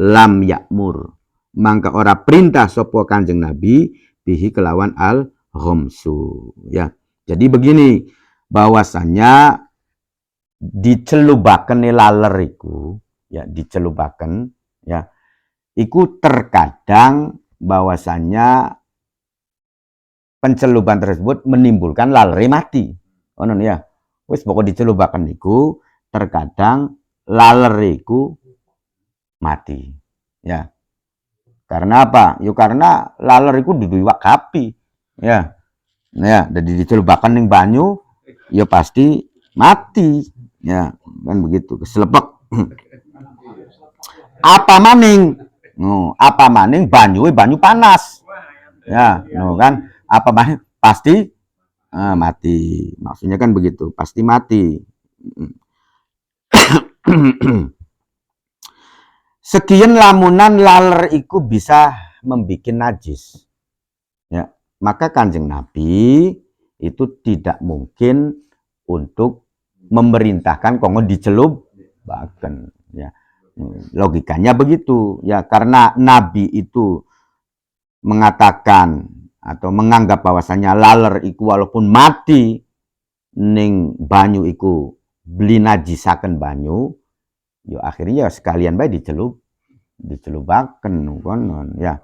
lam yakmur mangka ora perintah sapa Kanjeng Nabi bihi kelawan al khomsu. Ya, jadi begini bahwasanya dicelubaken laler iku ya dicelubaken ya iku terkadang bahwasanya penceluban tersebut menimbulkan lalere mati. Ono ya. Wis pokok dicelubaken niku terkadang lalere iku mati. Ya. Karena apa? Ya karena laler iku dudu iwak kapi. Ya. Ya, jadi dicelubaken ning banyu ya pasti mati. Ya, kan begitu. Keselepek. Apa maning? No, apa maning banyu panas. Ya, no kan? Apa maning pasti mati. Maksudnya kan begitu, pasti mati. Sekian lamunan laler iku bisa membuat najis. Ya, maka Kanjeng Nabi itu tidak mungkin untuk memerintahkan kongko dicelubaken. Ya, logikanya begitu. Ya, karena Nabi itu mengatakan atau menganggap bahwasanya laler iku walaupun mati ning banyu iku beli najisaken banyu, yo akhirnya sekalian bae dicelubaken konon ya.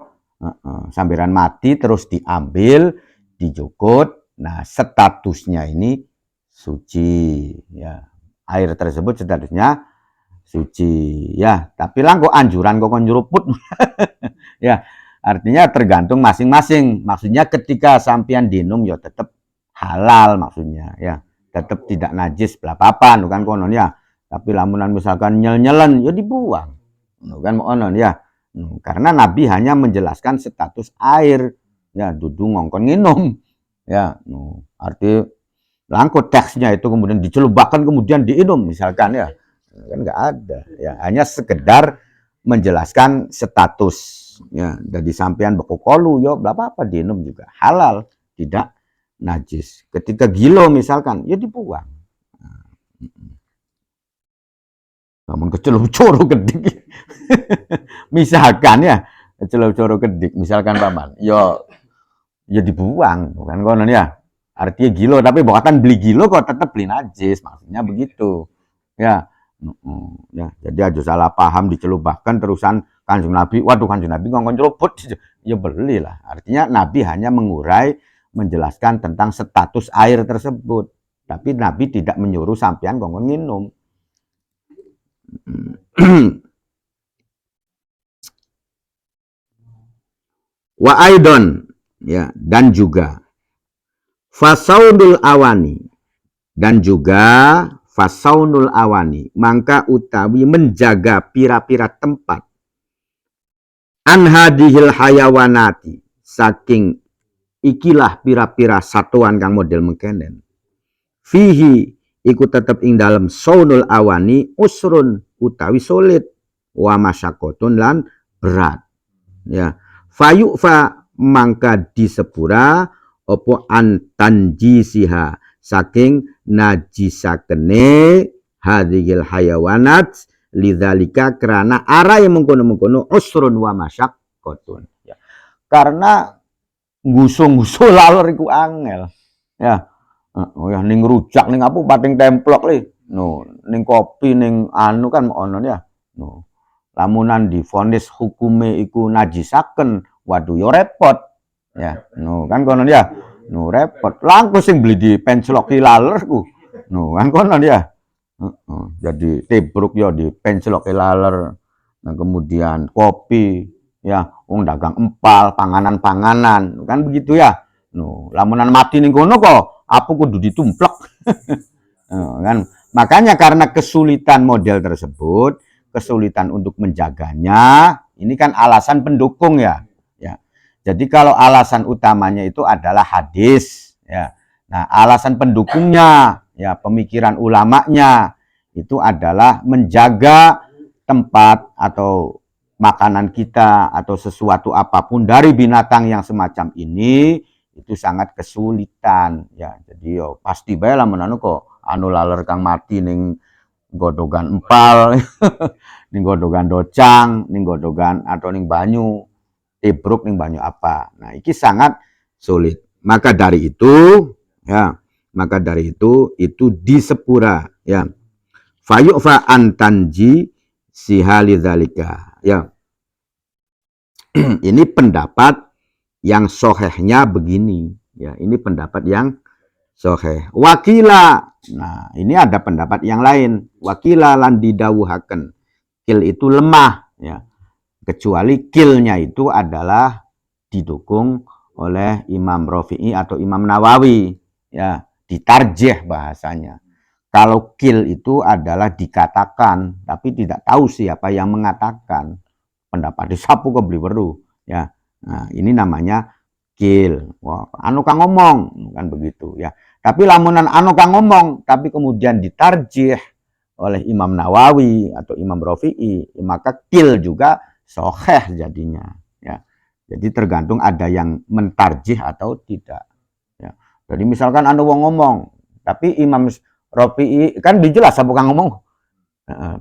Sambiran mati terus diambil, dijukut. Nah, statusnya ini suci ya. Air tersebut statusnya suci ya, tapi lah kok anjuran kok nyuruput ya. Artinya tergantung masing-masing. Maksudnya ketika sampean dinum ya tetap halal maksudnya ya. Tetap tidak najis belapapan kan konon ya. Tapi lamunan misalkan nyel-nyelen ya dibuang. Kan konon ya. Karena Nabi hanya menjelaskan status air ya, dudu ngongkon nginum. Ya, arti langkut teksnya itu kemudian dicelubakan kemudian diinum misalkan ya. Kan enggak ada ya, hanya sekedar menjelaskan status ya. Dari sampean bekokolu yo berapa apa diinum juga halal, tidak najis. Ketika gilo misalkan ya dibuang. Namun kecelup coro gedik. Misalkan ya, kecelup coro gedik misalkan paman. Yo ya dibuang kan konon ya. Artinya gilo tapi bukan beli gilo kok tetap beli najis, maksudnya begitu. Ya. Ya, jadi aja salah paham dicelupkan terusan Kanjeng Nabi, waduh Kanjeng Nabi ngomong celuput, ya belilah. Artinya Nabi hanya mengurai, menjelaskan tentang status air tersebut. Tapi Nabi tidak menyuruh sampean ngomong minum. Wa aidon ya, dan juga fasaudul awani, dan juga fasaunul awani, mangka utawi menjaga pira-pira tempat anhadihil hayawanati, saking ikilah pira-pira satuan kang model mengkenen fihi iku tetep ing dalam saunul awani usrun utawi sulit wa masyakotun lan berat ya. Fayu fa mangka disepura opo antanjisiha saking najisakene hadhil hayawanat lidzalika karena arai mengkono-mengkono usrun wa masyaqqatun ya. Karena ngusu-ngusu laler iku angel ya. Oh ya ning rujak ning apa pating templok le. No, ning kopi ning anu kan ono ya. No. lamunan divonis hukume iku najisaken, waduh yo repot. Ya, kan konon ya. Repot. Langko sing beli di penceloki laler ku. Kan konon ya. Jadi tebruk yo di penceloki laler. Nah, kemudian kopi, ya, dagang empal, panganan-panganan, kan begitu ya. Lamunan mati ning kono kok, apa kudu ditumplek. Kan makanya karena kesulitan model tersebut, kesulitan untuk menjaganya, ini kan alasan pendukung ya. Jadi kalau alasan utamanya itu adalah hadis, ya. Nah, alasan pendukungnya, ya, pemikiran ulamanya itu adalah menjaga tempat atau makanan kita atau sesuatu apapun dari binatang yang semacam ini itu sangat kesulitan, ya. Jadi yo pasti bae lah menanu kok anu laler kang mati ning godogan empal, ning godogan docang, ning godogan atau ning banyu tebruk ning banyu apa. Nah, iki sangat sulit. Maka dari itu, ya, itu di sepura, ya. Fayu'fa antanji si halidzalika, ya. Ini pendapat yang sohehnya begini, ya. Ini pendapat yang soheh. Wakila, nah ini ada pendapat yang lain. Wakila lan didawuhaken, kil itu lemah, ya. Kecuali kilnya itu adalah didukung oleh Imam Rafi'i atau Imam Nawawi, ya, ditarjih bahasanya. Kalau kil itu adalah dikatakan, tapi tidak tahu siapa yang mengatakan. Pendapat disapu ke beli weru, ya. Nah, ini namanya kil. Wah, anu kang ngomong, kan begitu, ya. Tapi lamunan anu kang ngomong, tapi kemudian ditarjih oleh Imam Nawawi atau Imam Rafi'i, maka kil juga soheh jadinya, ya. Jadi tergantung ada yang mentarjih atau tidak, ya. Jadi misalkan anu wong ngomong, tapi Imam Rafi'i kan dijelas apa kang ngomong,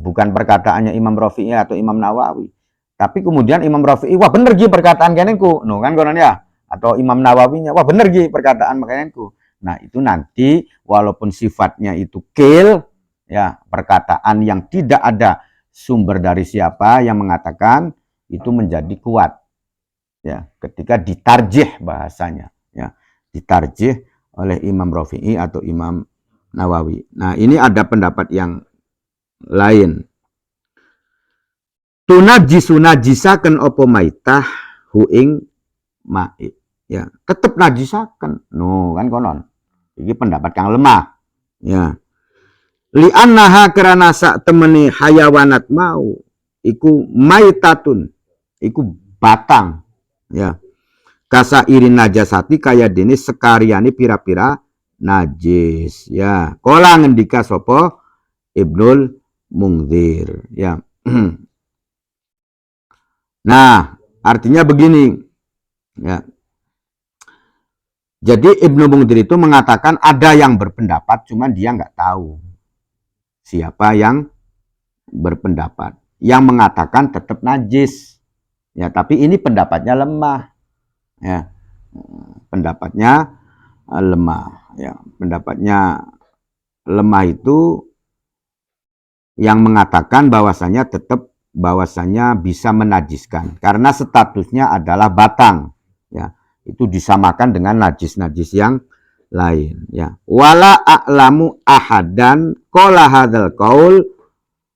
bukan perkataannya Imam Rafi'i atau Imam Nawawi. Tapi kemudian Imam Rafi'i, wah bener gi perkataan kenenku, kan konon ya. Atau Imam Nawawinya, wah bener gi perkataan kenenku. Nah, itu nanti walaupun sifatnya itu kil, ya, perkataan yang tidak ada sumber dari siapa yang mengatakan, itu menjadi kuat, ya, ketika ditarjih bahasanya, ya, ditarjih oleh Imam Rafi'i atau Imam Nawawi. Nah, ini ada pendapat yang lain. Tunajisu najisaken opo maitah huing ma'id, ya, tetep najisaken. Kan konon. Iki pendapat kang lemah, ya. Li annaha karena sak temeni hayawanat mau iku maitatun, iku batang, ya. Kasa irin najasati kaya dene sekariane pira-pira najis, ya. Kola ngendika sopo Ibnul Mungdzir, ya. Nah, artinya begini, ya. Jadi Ibnu Mungdzir itu mengatakan ada yang berpendapat, cuma dia nggak tahu siapa yang berpendapat, yang mengatakan tetap najis, ya. Tapi ini pendapatnya lemah, ya. Pendapatnya lemah, ya. Pendapatnya lemah itu yang mengatakan bahwasanya bisa menajiskan karena statusnya adalah batang, ya. Itu disamakan dengan najis-najis yang lain, ya. Wala a'lamu ahadan qala hadzal qaul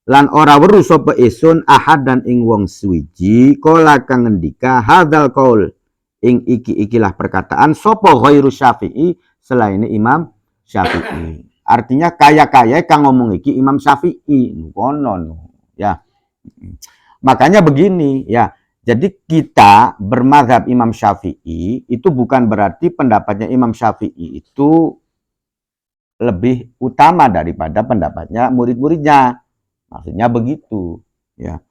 lan ora weruh sapa isun ahadan ing wong suwiji qala kang ngendika hadzal qaul ing ikilah perkataan sapa ghairu Syafi'i selain Imam Syafi'i. Artinya kaya-kaya kang ngomong iki Imam Syafi'i konon, ya. Makanya begini, ya. Jadi kita bermadzhab Imam Syafi'i itu bukan berarti pendapatnya Imam Syafi'i itu lebih utama daripada pendapatnya murid-muridnya. Maksudnya begitu, ya.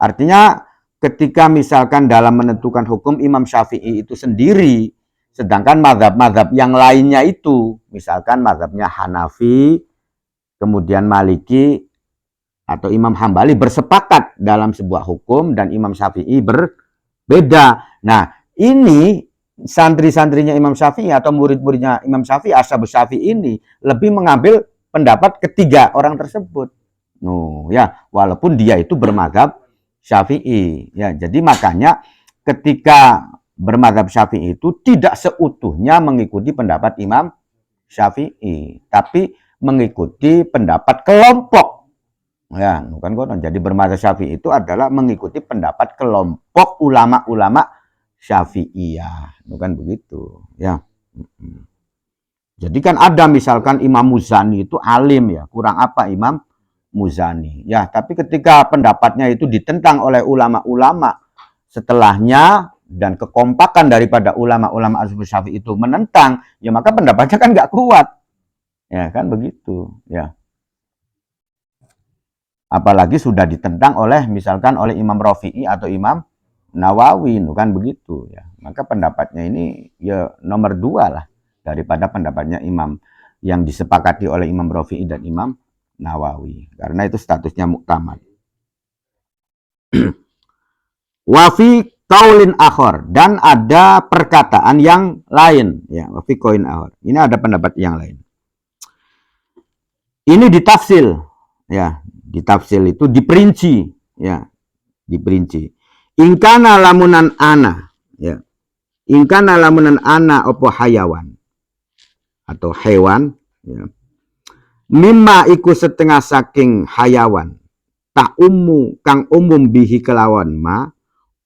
Artinya ketika misalkan dalam menentukan hukum Imam Syafi'i itu sendiri, sedangkan mazhab-mazhab yang lainnya itu, misalkan mazhabnya Hanafi, kemudian Maliki, atau Imam Hambali bersepakat dalam sebuah hukum dan Imam Syafi'i berbeda. Nah, ini santri-santrinya Imam Syafi'i atau murid-muridnya Imam Syafi'i, Ashabus Syafi'i ini lebih mengambil pendapat ketiga orang tersebut. Ya, walaupun dia itu bermadzhab Syafi'i. Ya, jadi makanya ketika bermadzhab Syafi'i itu tidak seutuhnya mengikuti pendapat Imam Syafi'i, tapi mengikuti pendapat kelompok. Ya, bukan konon. Jadi bermadzhab Syafi'i itu adalah mengikuti pendapat kelompok ulama-ulama Syafi'iyah. Bukan begitu, ya. Jadi kan ada misalkan Imam Muzani itu alim ya, kurang apa Imam Muzani. Ya, tapi ketika pendapatnya itu ditentang oleh ulama-ulama setelahnya dan kekompakan daripada ulama-ulama Ashabus Syafi'i itu menentang, ya maka pendapatnya kan nggak kuat. Ya kan begitu, ya. Apalagi sudah ditentang oleh misalkan oleh Imam Rafi'i atau Imam Nawawi, kan begitu ya. Maka pendapatnya ini ya nomor 2 lah daripada pendapatnya Imam yang disepakati oleh Imam Rafi'i dan Imam Nawawi, karena itu statusnya muktamad. Wafi kaulin akhor, dan ada perkataan yang lain ya, wafi kaulin akhor. Ini ada pendapat yang lain. Ini ditafsil ya, ditafsil itu diperinci ya, diperinci. Ingkana lamunan ana ya. Ingkana lamunan ana opo hayawan atau hewan ya. Mimma iku setengah saking hayawan tak kang umum bihi kelawan ma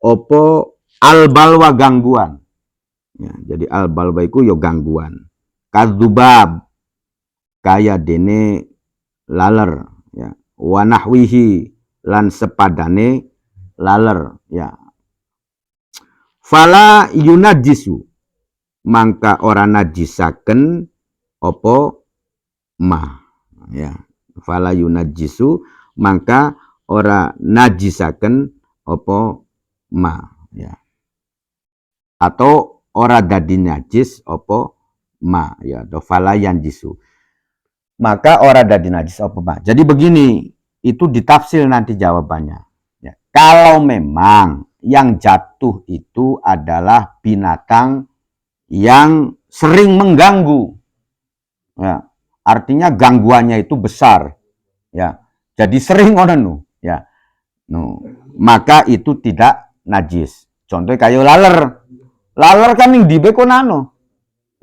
opo albalwa gangguan ya, jadi albalwa iku yo gangguan kadzubab kaya dene laler ya, wanahwihi lan sepadane laler ya, fala yunajisu mangka ora najisaken opo ma ya, fala yunajisu mangka ora najisaken opo ma ya, atau ora dadi najis opo ma ya, atau fala yanjisu maka ora dadi najis opo ma. Jadi begini, itu ditafsir nanti jawabannya ya. Kalau memang yang jatuh itu adalah binatang yang sering mengganggu ya, artinya gangguannya itu besar ya, jadi sering ngono ya, maka itu tidak najis. Contoh kayak laler kan yang dibeko nano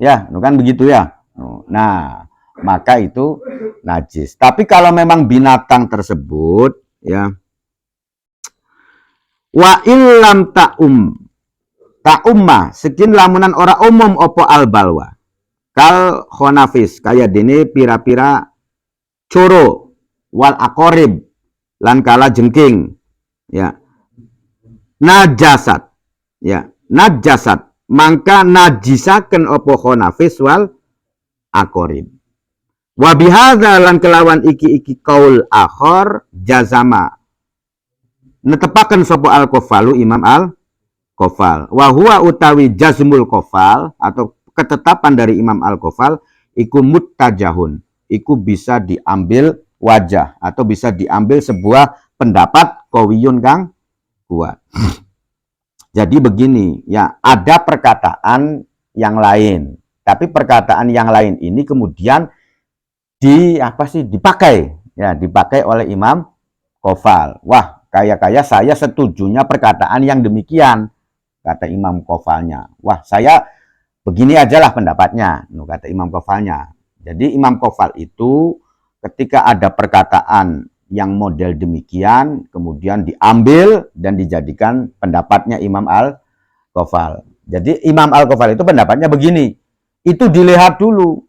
ya, kan begitu ya. Nah, maka itu najis. Tapi kalau memang binatang tersebut ya, wa illam ta'umma sekin lamunan ora umum opo albalwa kal khonafis kaya dene pira-pira coro wal akorib lan kala jengking ya, najasat ya, najasat mangka najisaken opo khonafis wal akorib. Wa bihadza lan kelawan iki kaul akhor jazama netepaken sapa al-Qafalu Imam al-Qafal. Wa huwa utawi jazmul Qafal atau ketetapan dari Imam al-Qafal iku muttajahun, iku bisa diambil wajah atau bisa diambil sebuah pendapat qawiyun kang kuat. Jadi begini ya, ada perkataan yang lain, tapi perkataan yang lain ini kemudian dipakai ya, dipakai oleh Imam Qafal. Wah, kaya saya setujunya perkataan yang demikian, kata Imam Qafalnya. Wah, saya begini ajalah pendapatnya, kata Imam Qafalnya. Jadi Imam Qafal itu ketika ada perkataan yang model demikian, kemudian diambil dan dijadikan pendapatnya Imam Al-Qafal. Jadi Imam Al-Qafal itu pendapatnya begini, itu dilihat dulu.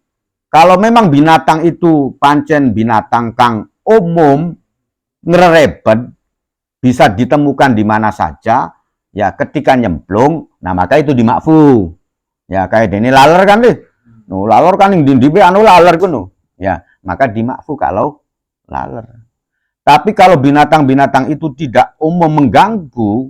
Kalau memang binatang itu pancen binatang kang umum, ngerebet, bisa ditemukan di mana saja, ya ketika nyemplung, nah maka itu dimakfu. Ya kayak dene laler kan deh. Laler kan yang di anu laler kuno. Ya, maka dimakfu kalau laler. Tapi kalau binatang-binatang itu tidak umum mengganggu,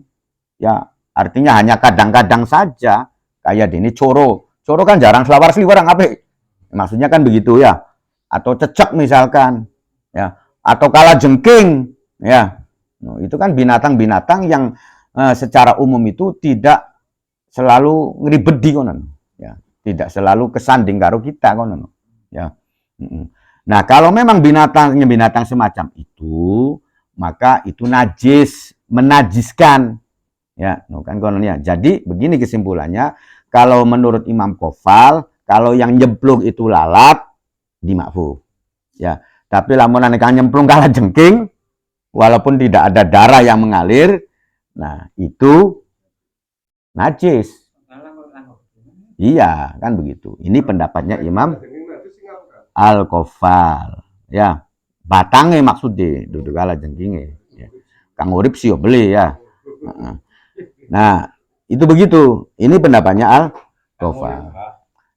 ya artinya hanya kadang-kadang saja, kayak dene coro. Coro kan jarang selawar-seliwar apa? Maksudnya kan begitu ya, atau cecek misalkan ya, atau kala jengking ya, itu kan binatang-binatang yang secara umum itu tidak selalu ngeribedi konon ya, tidak selalu kesanding karo kita konon ya. Nah kalau memang binatang semacam itu, maka itu najis menajiskan. Ya, kan kononnya. Jadi begini kesimpulannya, kalau menurut Imam Ghafal, kalau yang nyemplung itu lalat, dimakfu. Ya, tapi lamun kang nyemplung kalah jengking, walaupun tidak ada darah yang mengalir, nah itu najis. Iya, kan begitu. Ini pendapatnya Imam Al-Ghafal. Ya, batangnya maksudnya, duduk kalah jengkingnya. Ya. Kang urip sih beli ya. Nah, itu begitu. Ini pendapatnya Al-Ghafal.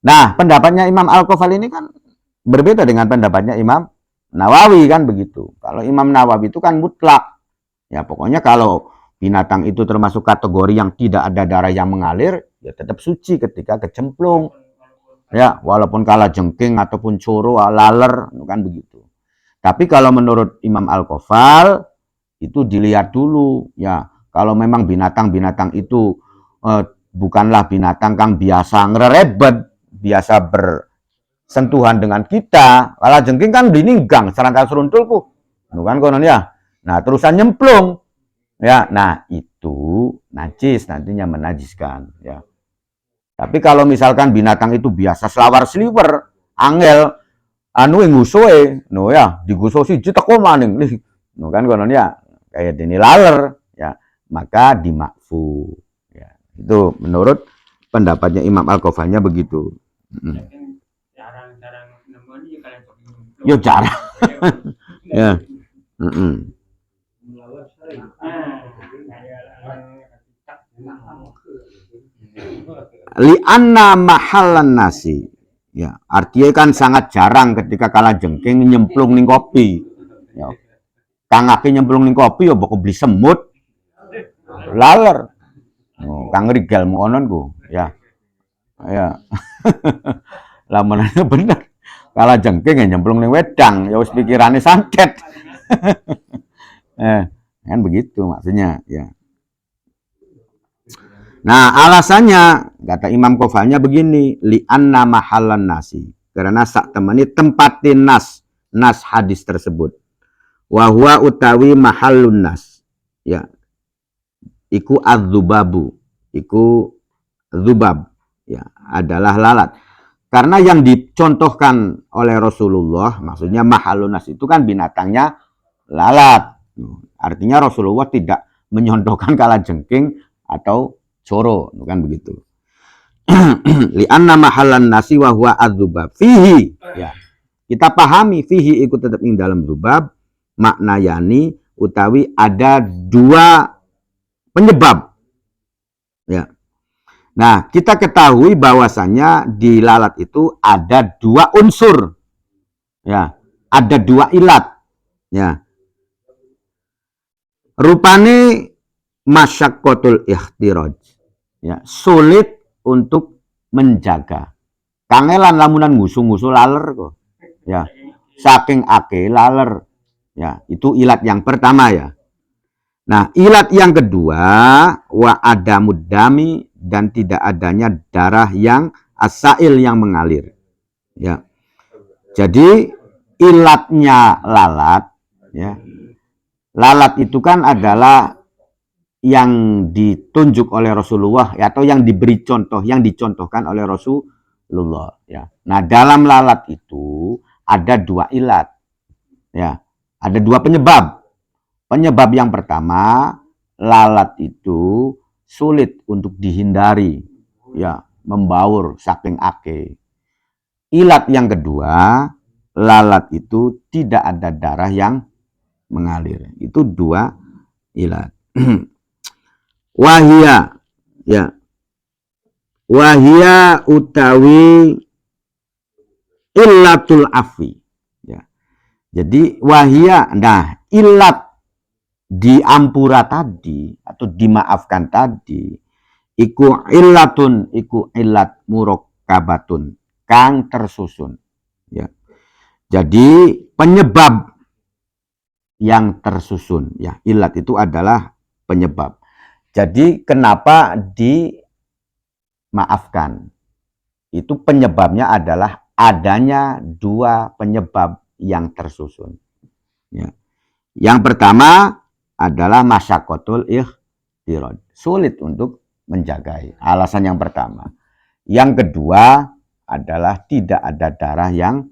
Nah, pendapatnya Imam Al-Ghafal ini kan berbeda dengan pendapatnya Imam Nawawi kan begitu. Kalau Imam Nawawi itu kan mutlak. Ya, pokoknya kalau binatang itu termasuk kategori yang tidak ada darah yang mengalir, ya tetap suci ketika kecemplung. Ya, walaupun kalah jengking ataupun coro, laler, kan begitu. Tapi kalau menurut Imam Al-Ghafal, itu dilihat dulu. Ya, kalau memang binatang-binatang itu bukanlah binatang kang biasa ngerebet, biasa bersentuhan dengan kita. Kalah jengking kan dininggang, serangka seruntulku. Kan konon ya. Nah, terusan nyemplung. Ya, nah itu najis, nantinya menajiskan. Ya. Tapi kalau misalkan binatang itu biasa selawar sliwer, angel, anu yang ngusuhe, no ya, digusuh sih teko maning. No kan konon ya, kayak dini laler, ya, maka dimakfu. Ya, itu menurut pendapatnya Imam Al-Ghafalnya begitu. Yo jarang. Ya. Li'anna mahallan nasi. Ya, artinya kan sangat jarang ketika kalah jengking nyemplung ning kopi. Ya. Kang ake nyemplung ning kopi ya boko beli semut. Laler. Oh, kang rigel ngonon ku. Ya. Ya. Lamun bener. Kalah jengking ya nyemplung ning wedang, ya wis pikirane santet. Kan begitu maksudnya, ya. Nah, alasannya kata Imam Ghafalnya begini, li'anna mahallan nasi. Karena sak temani tempatin nas hadis tersebut. Wa huwa utawi mahallun nas. Ya. Iku adzubabu. Iku zubab. Ya, adalah lalat. Karena yang dicontohkan oleh Rasulullah, maksudnya mahallun nas itu kan binatangnya lalat. Artinya Rasulullah tidak menyontohkan kalajengking atau coro, kan begitu. Li'anna mahallan nasi wa huwa adzubab. Fihi, ya. Kita pahami fihi ikut tetap ing dalam zubab, makna yani utawi ada dua penyebab. Ya. Nah, kita ketahui bahwasannya di lalat itu ada dua unsur. Ya, ada dua ilat. Ya. Rupane masyakkotul ikhtiraj. Ya, sulit untuk menjaga. Kangelan lamunan ngusu-ngusu laler kok. Ya, saking ake laler. Ya, itu ilat yang pertama ya. Nah, ilat yang kedua wa adamud dami dan tidak adanya darah yang asail yang mengalir. Ya. Jadi ilatnya lalat ya. Lalat itu kan adalah yang ditunjuk oleh Rasulullah atau yang diberi contoh, yang dicontohkan oleh Rasulullah ya. Nah, dalam lalat itu ada dua ilat. Ya. Ada dua penyebab. Penyebab yang pertama, lalat itu sulit untuk dihindari. Ya, membaur saking ake. Ilat yang kedua, lalat itu tidak ada darah yang mengalir. Itu dua ilat. Wahia ya. Wahia utawi illatul afi. Ya. Jadi wahia, nah ilat diampura tadi atau dimaafkan tadi iku illatun, iku illat murakkabatun kang tersusun. Ya. Jadi penyebab yang tersusun. Ya, illat itu adalah penyebab. Jadi kenapa dimaafkan? Itu penyebabnya adalah adanya dua penyebab yang tersusun. Ya. Yang pertama, adalah masyakotul ikhtiraj. Sulit untuk menjagai. Alasan yang pertama. Yang kedua adalah tidak ada darah yang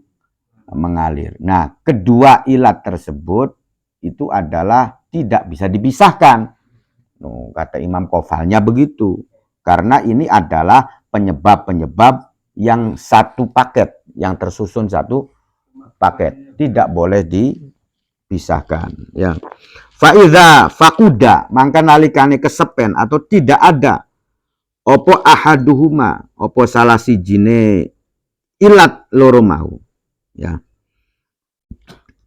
mengalir. Nah, kedua ilat tersebut itu adalah tidak bisa dipisahkan. Kata Imam Qofalnya begitu. Karena ini adalah penyebab-penyebab yang satu paket, yang tersusun satu paket. Tidak boleh dipisahkan. Ya. Fa'idha fakuda, maka nalikane kesepen atau tidak ada opo ahaduhuma, opo salah sijine ilat loro mau. Ya.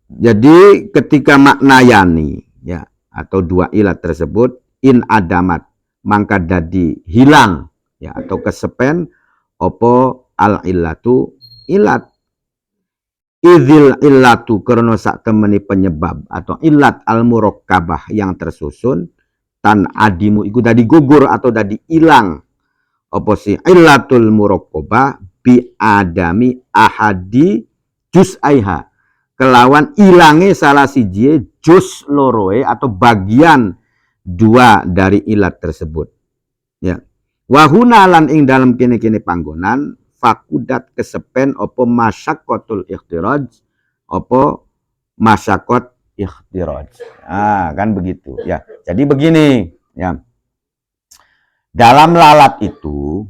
Jadi ketika maknayani ya atau dua ilat tersebut in adamat mangka dadi hilang ya atau kesepen opo al illatu ilat idzil illatu karena sak temeni penyebab atau ilat al murakkabah yang tersusun tan adimu iku dadi gugur atau dadi ilang opo si illatul murakkabah bi adami ahadi juz'aiha kelawan ilange salah siji juz loroe atau bagian dua dari ilat tersebut. Ya. Wahuna lan ing dalam kene-kene panggonan fakudat kesepen opo masyakotul ikhtiraj opo masyakot ikhtiraj. Kan begitu. Ya. Jadi begini. Ya. Dalam lalat itu,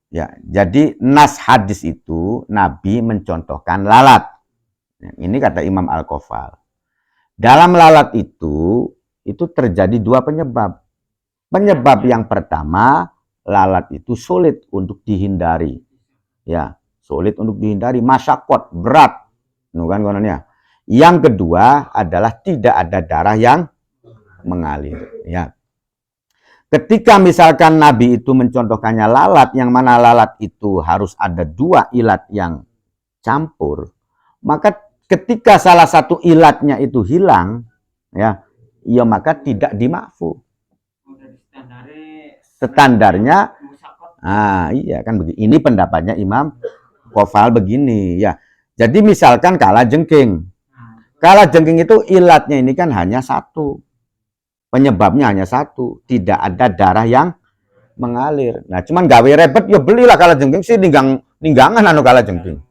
ya. Jadi nas hadis itu Nabi mencontohkan lalat. Ini kata Imam Al-Qofal. Dalam lalat itu terjadi dua penyebab. Penyebab yang pertama, lalat itu sulit untuk dihindari. Ya, sulit untuk dihindari, masyakot, berat. Kan kononnya. Yang kedua adalah tidak ada darah yang mengalir. Ya. Ketika misalkan Nabi itu mencontohkannya lalat, yang mana lalat itu harus ada dua ilat yang campur, maka ketika salah satu ilatnya itu hilang, ya maka tidak dimakfu. Standarnya, iya kan begini. Ini pendapatnya Imam Qofal begini, ya. Jadi misalkan kala jengking itu ilatnya ini kan hanya satu, penyebabnya hanya satu, tidak ada darah yang mengalir. Nah, cuman gawe repot, ya belilah kala jengking sih ninggangan anu kala jengking,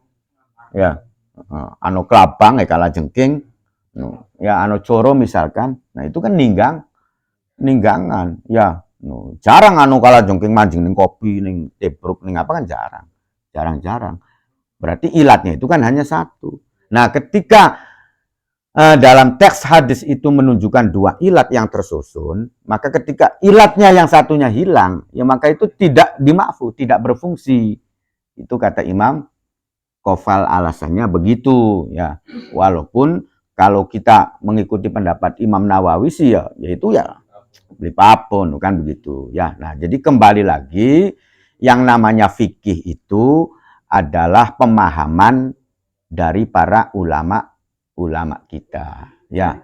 ya. Anu kelabang kala jengking ya anu coro misalkan, nah itu kan ninggangan ya jarang anu kala jengking mancing ning kopi ning tebruk ning apa kan jarang berarti ilatnya itu kan hanya satu. Nah ketika dalam teks hadis itu menunjukkan dua ilat yang tersusun, maka ketika ilatnya yang satunya hilang ya maka itu tidak dimakfu, tidak berfungsi. Itu kata Imam Qofal alasannya begitu ya. Walaupun kalau kita mengikuti pendapat Imam Nawawi sih ya yaitu ya beli papun kan begitu ya. Nah, jadi kembali lagi yang namanya fikih itu adalah pemahaman dari para ulama kita ya.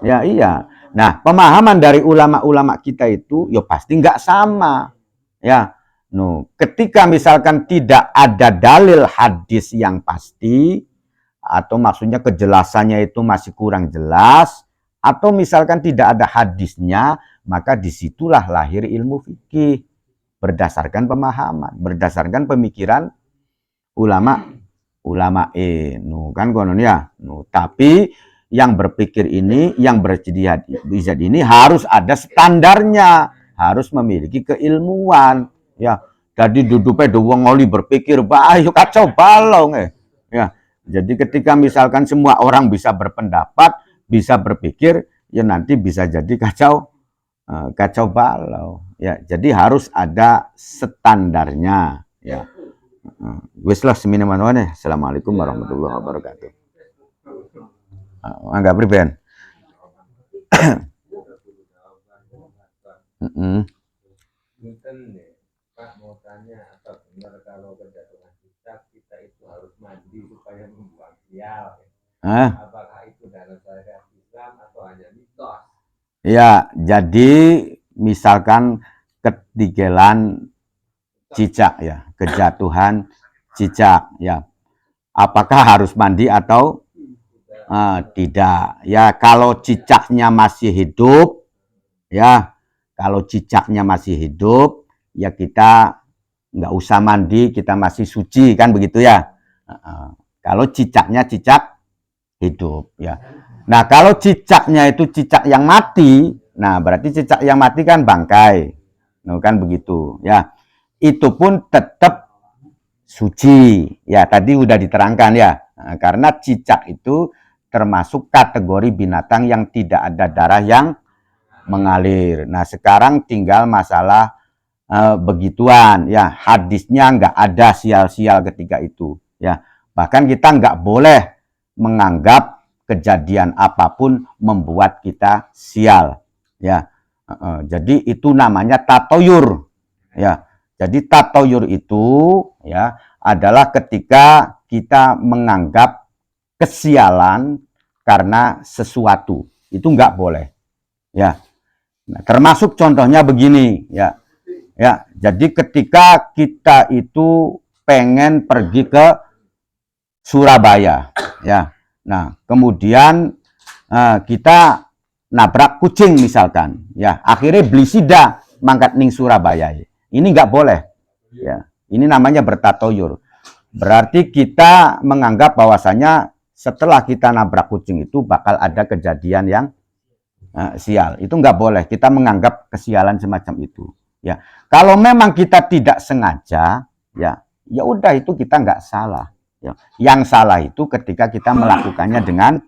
Ya iya. Nah, pemahaman dari ulama-ulama kita itu ya pasti nggak sama ya. Ketika misalkan tidak ada dalil hadis yang pasti, atau maksudnya kejelasannya itu masih kurang jelas, atau misalkan tidak ada hadisnya, maka disitulah lahir ilmu fikih. Berdasarkan pemahaman, berdasarkan pemikiran ulama kan konon ya. Tapi yang berpikir ini, yang berijtihad ini harus ada standarnya, harus memiliki keilmuan. Ya, jadi duduk wong oli berpikir, ayo kacau balau ya. Jadi ketika misalkan semua orang bisa berpendapat, bisa berpikir, ya nanti bisa jadi kacau balau. Ya, jadi harus ada standarnya. Ya, wis lah seminimal-minimalnya. Assalamualaikum warahmatullahi wabarakatuh. Enggak priben. Pak mau tanya apa benar kalau kejatuhan kita itu harus mandi supaya membuang sial? Apakah itu dalam syariat Islam atau hanya mitos? Ya, jadi misalkan ketigelan cicak ya, kejatuhan cicak ya. Apakah harus mandi atau Tidak. Ya, kalau cicaknya masih hidup, ya, kalau cicaknya masih hidup, ya kita nggak usah mandi, kita masih suci, kan begitu ya. Kalau cicaknya cicak hidup, ya. Nah, kalau cicaknya itu cicak yang mati, nah berarti cicak yang mati kan bangkai, nah, kan begitu, ya. Itu pun tetap suci, ya. Tadi udah diterangkan ya, nah, karena cicak itu termasuk kategori binatang yang tidak ada darah yang mengalir. Nah, sekarang tinggal masalah begituan, ya. Hadisnya nggak ada sial-sial ketika itu, ya. Bahkan kita nggak boleh menganggap kejadian apapun membuat kita sial, ya. Jadi itu namanya tatoyur, ya. Jadi tatoyur itu, ya, adalah ketika kita menganggap kesialan karena sesuatu, itu nggak boleh, ya. Nah, termasuk contohnya begini, ya. Ya, jadi ketika kita itu pengen pergi ke Surabaya, ya. Nah, kemudian kita nabrak kucing misalkan, ya. Akhirnya beli sida mangkat ning Surabaya. Ini nggak boleh, ya. Ini namanya bertatoyur. Berarti kita menganggap bahwasanya setelah kita nabrak kucing itu bakal ada kejadian yang sial. Itu nggak boleh. Kita menganggap kesialan semacam itu, ya. Kalau memang kita tidak sengaja, ya, ya udah itu kita nggak salah. Ya. Yang salah itu ketika kita melakukannya dengan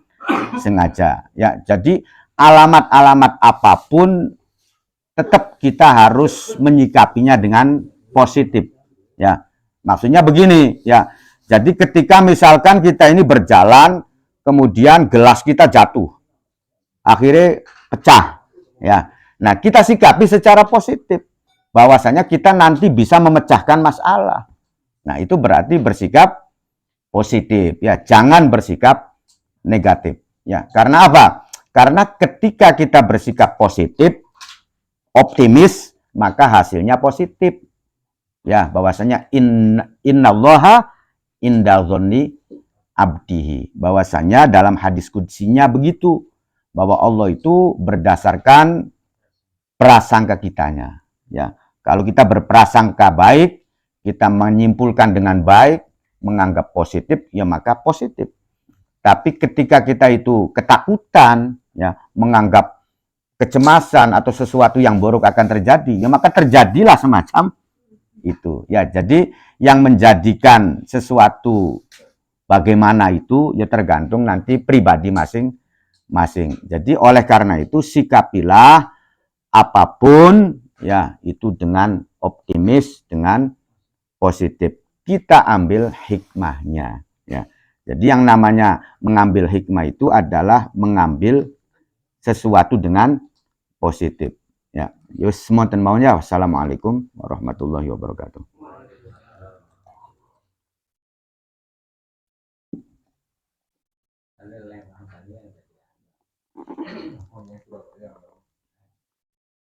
sengaja. Ya, jadi alamat-alamat apapun tetap kita harus menyikapinya dengan positif. Ya, maksudnya begini, ya. Jadi ketika misalkan kita ini berjalan, kemudian gelas kita jatuh, akhirnya pecah, ya. Nah, kita sikapi secara positif bahwasanya kita nanti bisa memecahkan masalah. Nah, itu berarti bersikap positif, ya. Jangan bersikap negatif, ya. Karena apa? Karena ketika kita bersikap positif, optimis, maka hasilnya positif, ya. Bahwasanya innallaha indadzonni abdihi, bahwasanya dalam hadis kutsinya begitu, bahwa Allah itu berdasarkan prasangka kitanya, ya. Kalau kita berprasangka baik, kita menyimpulkan dengan baik, menganggap positif, ya maka positif. Tapi ketika kita itu ketakutan, ya, menganggap kecemasan atau sesuatu yang buruk akan terjadi, ya maka terjadilah semacam itu, ya. Jadi yang menjadikan sesuatu bagaimana itu ya tergantung nanti pribadi masing-masing. Jadi oleh karena itu sikapilah apapun, ya, itu dengan optimis, dengan positif. Kita ambil hikmahnya, ya. Jadi yang namanya mengambil hikmah itu adalah mengambil sesuatu dengan positif, ya. Yus semonten maunya. Wassalamualaikum warahmatullahi wabarakatuh. Ada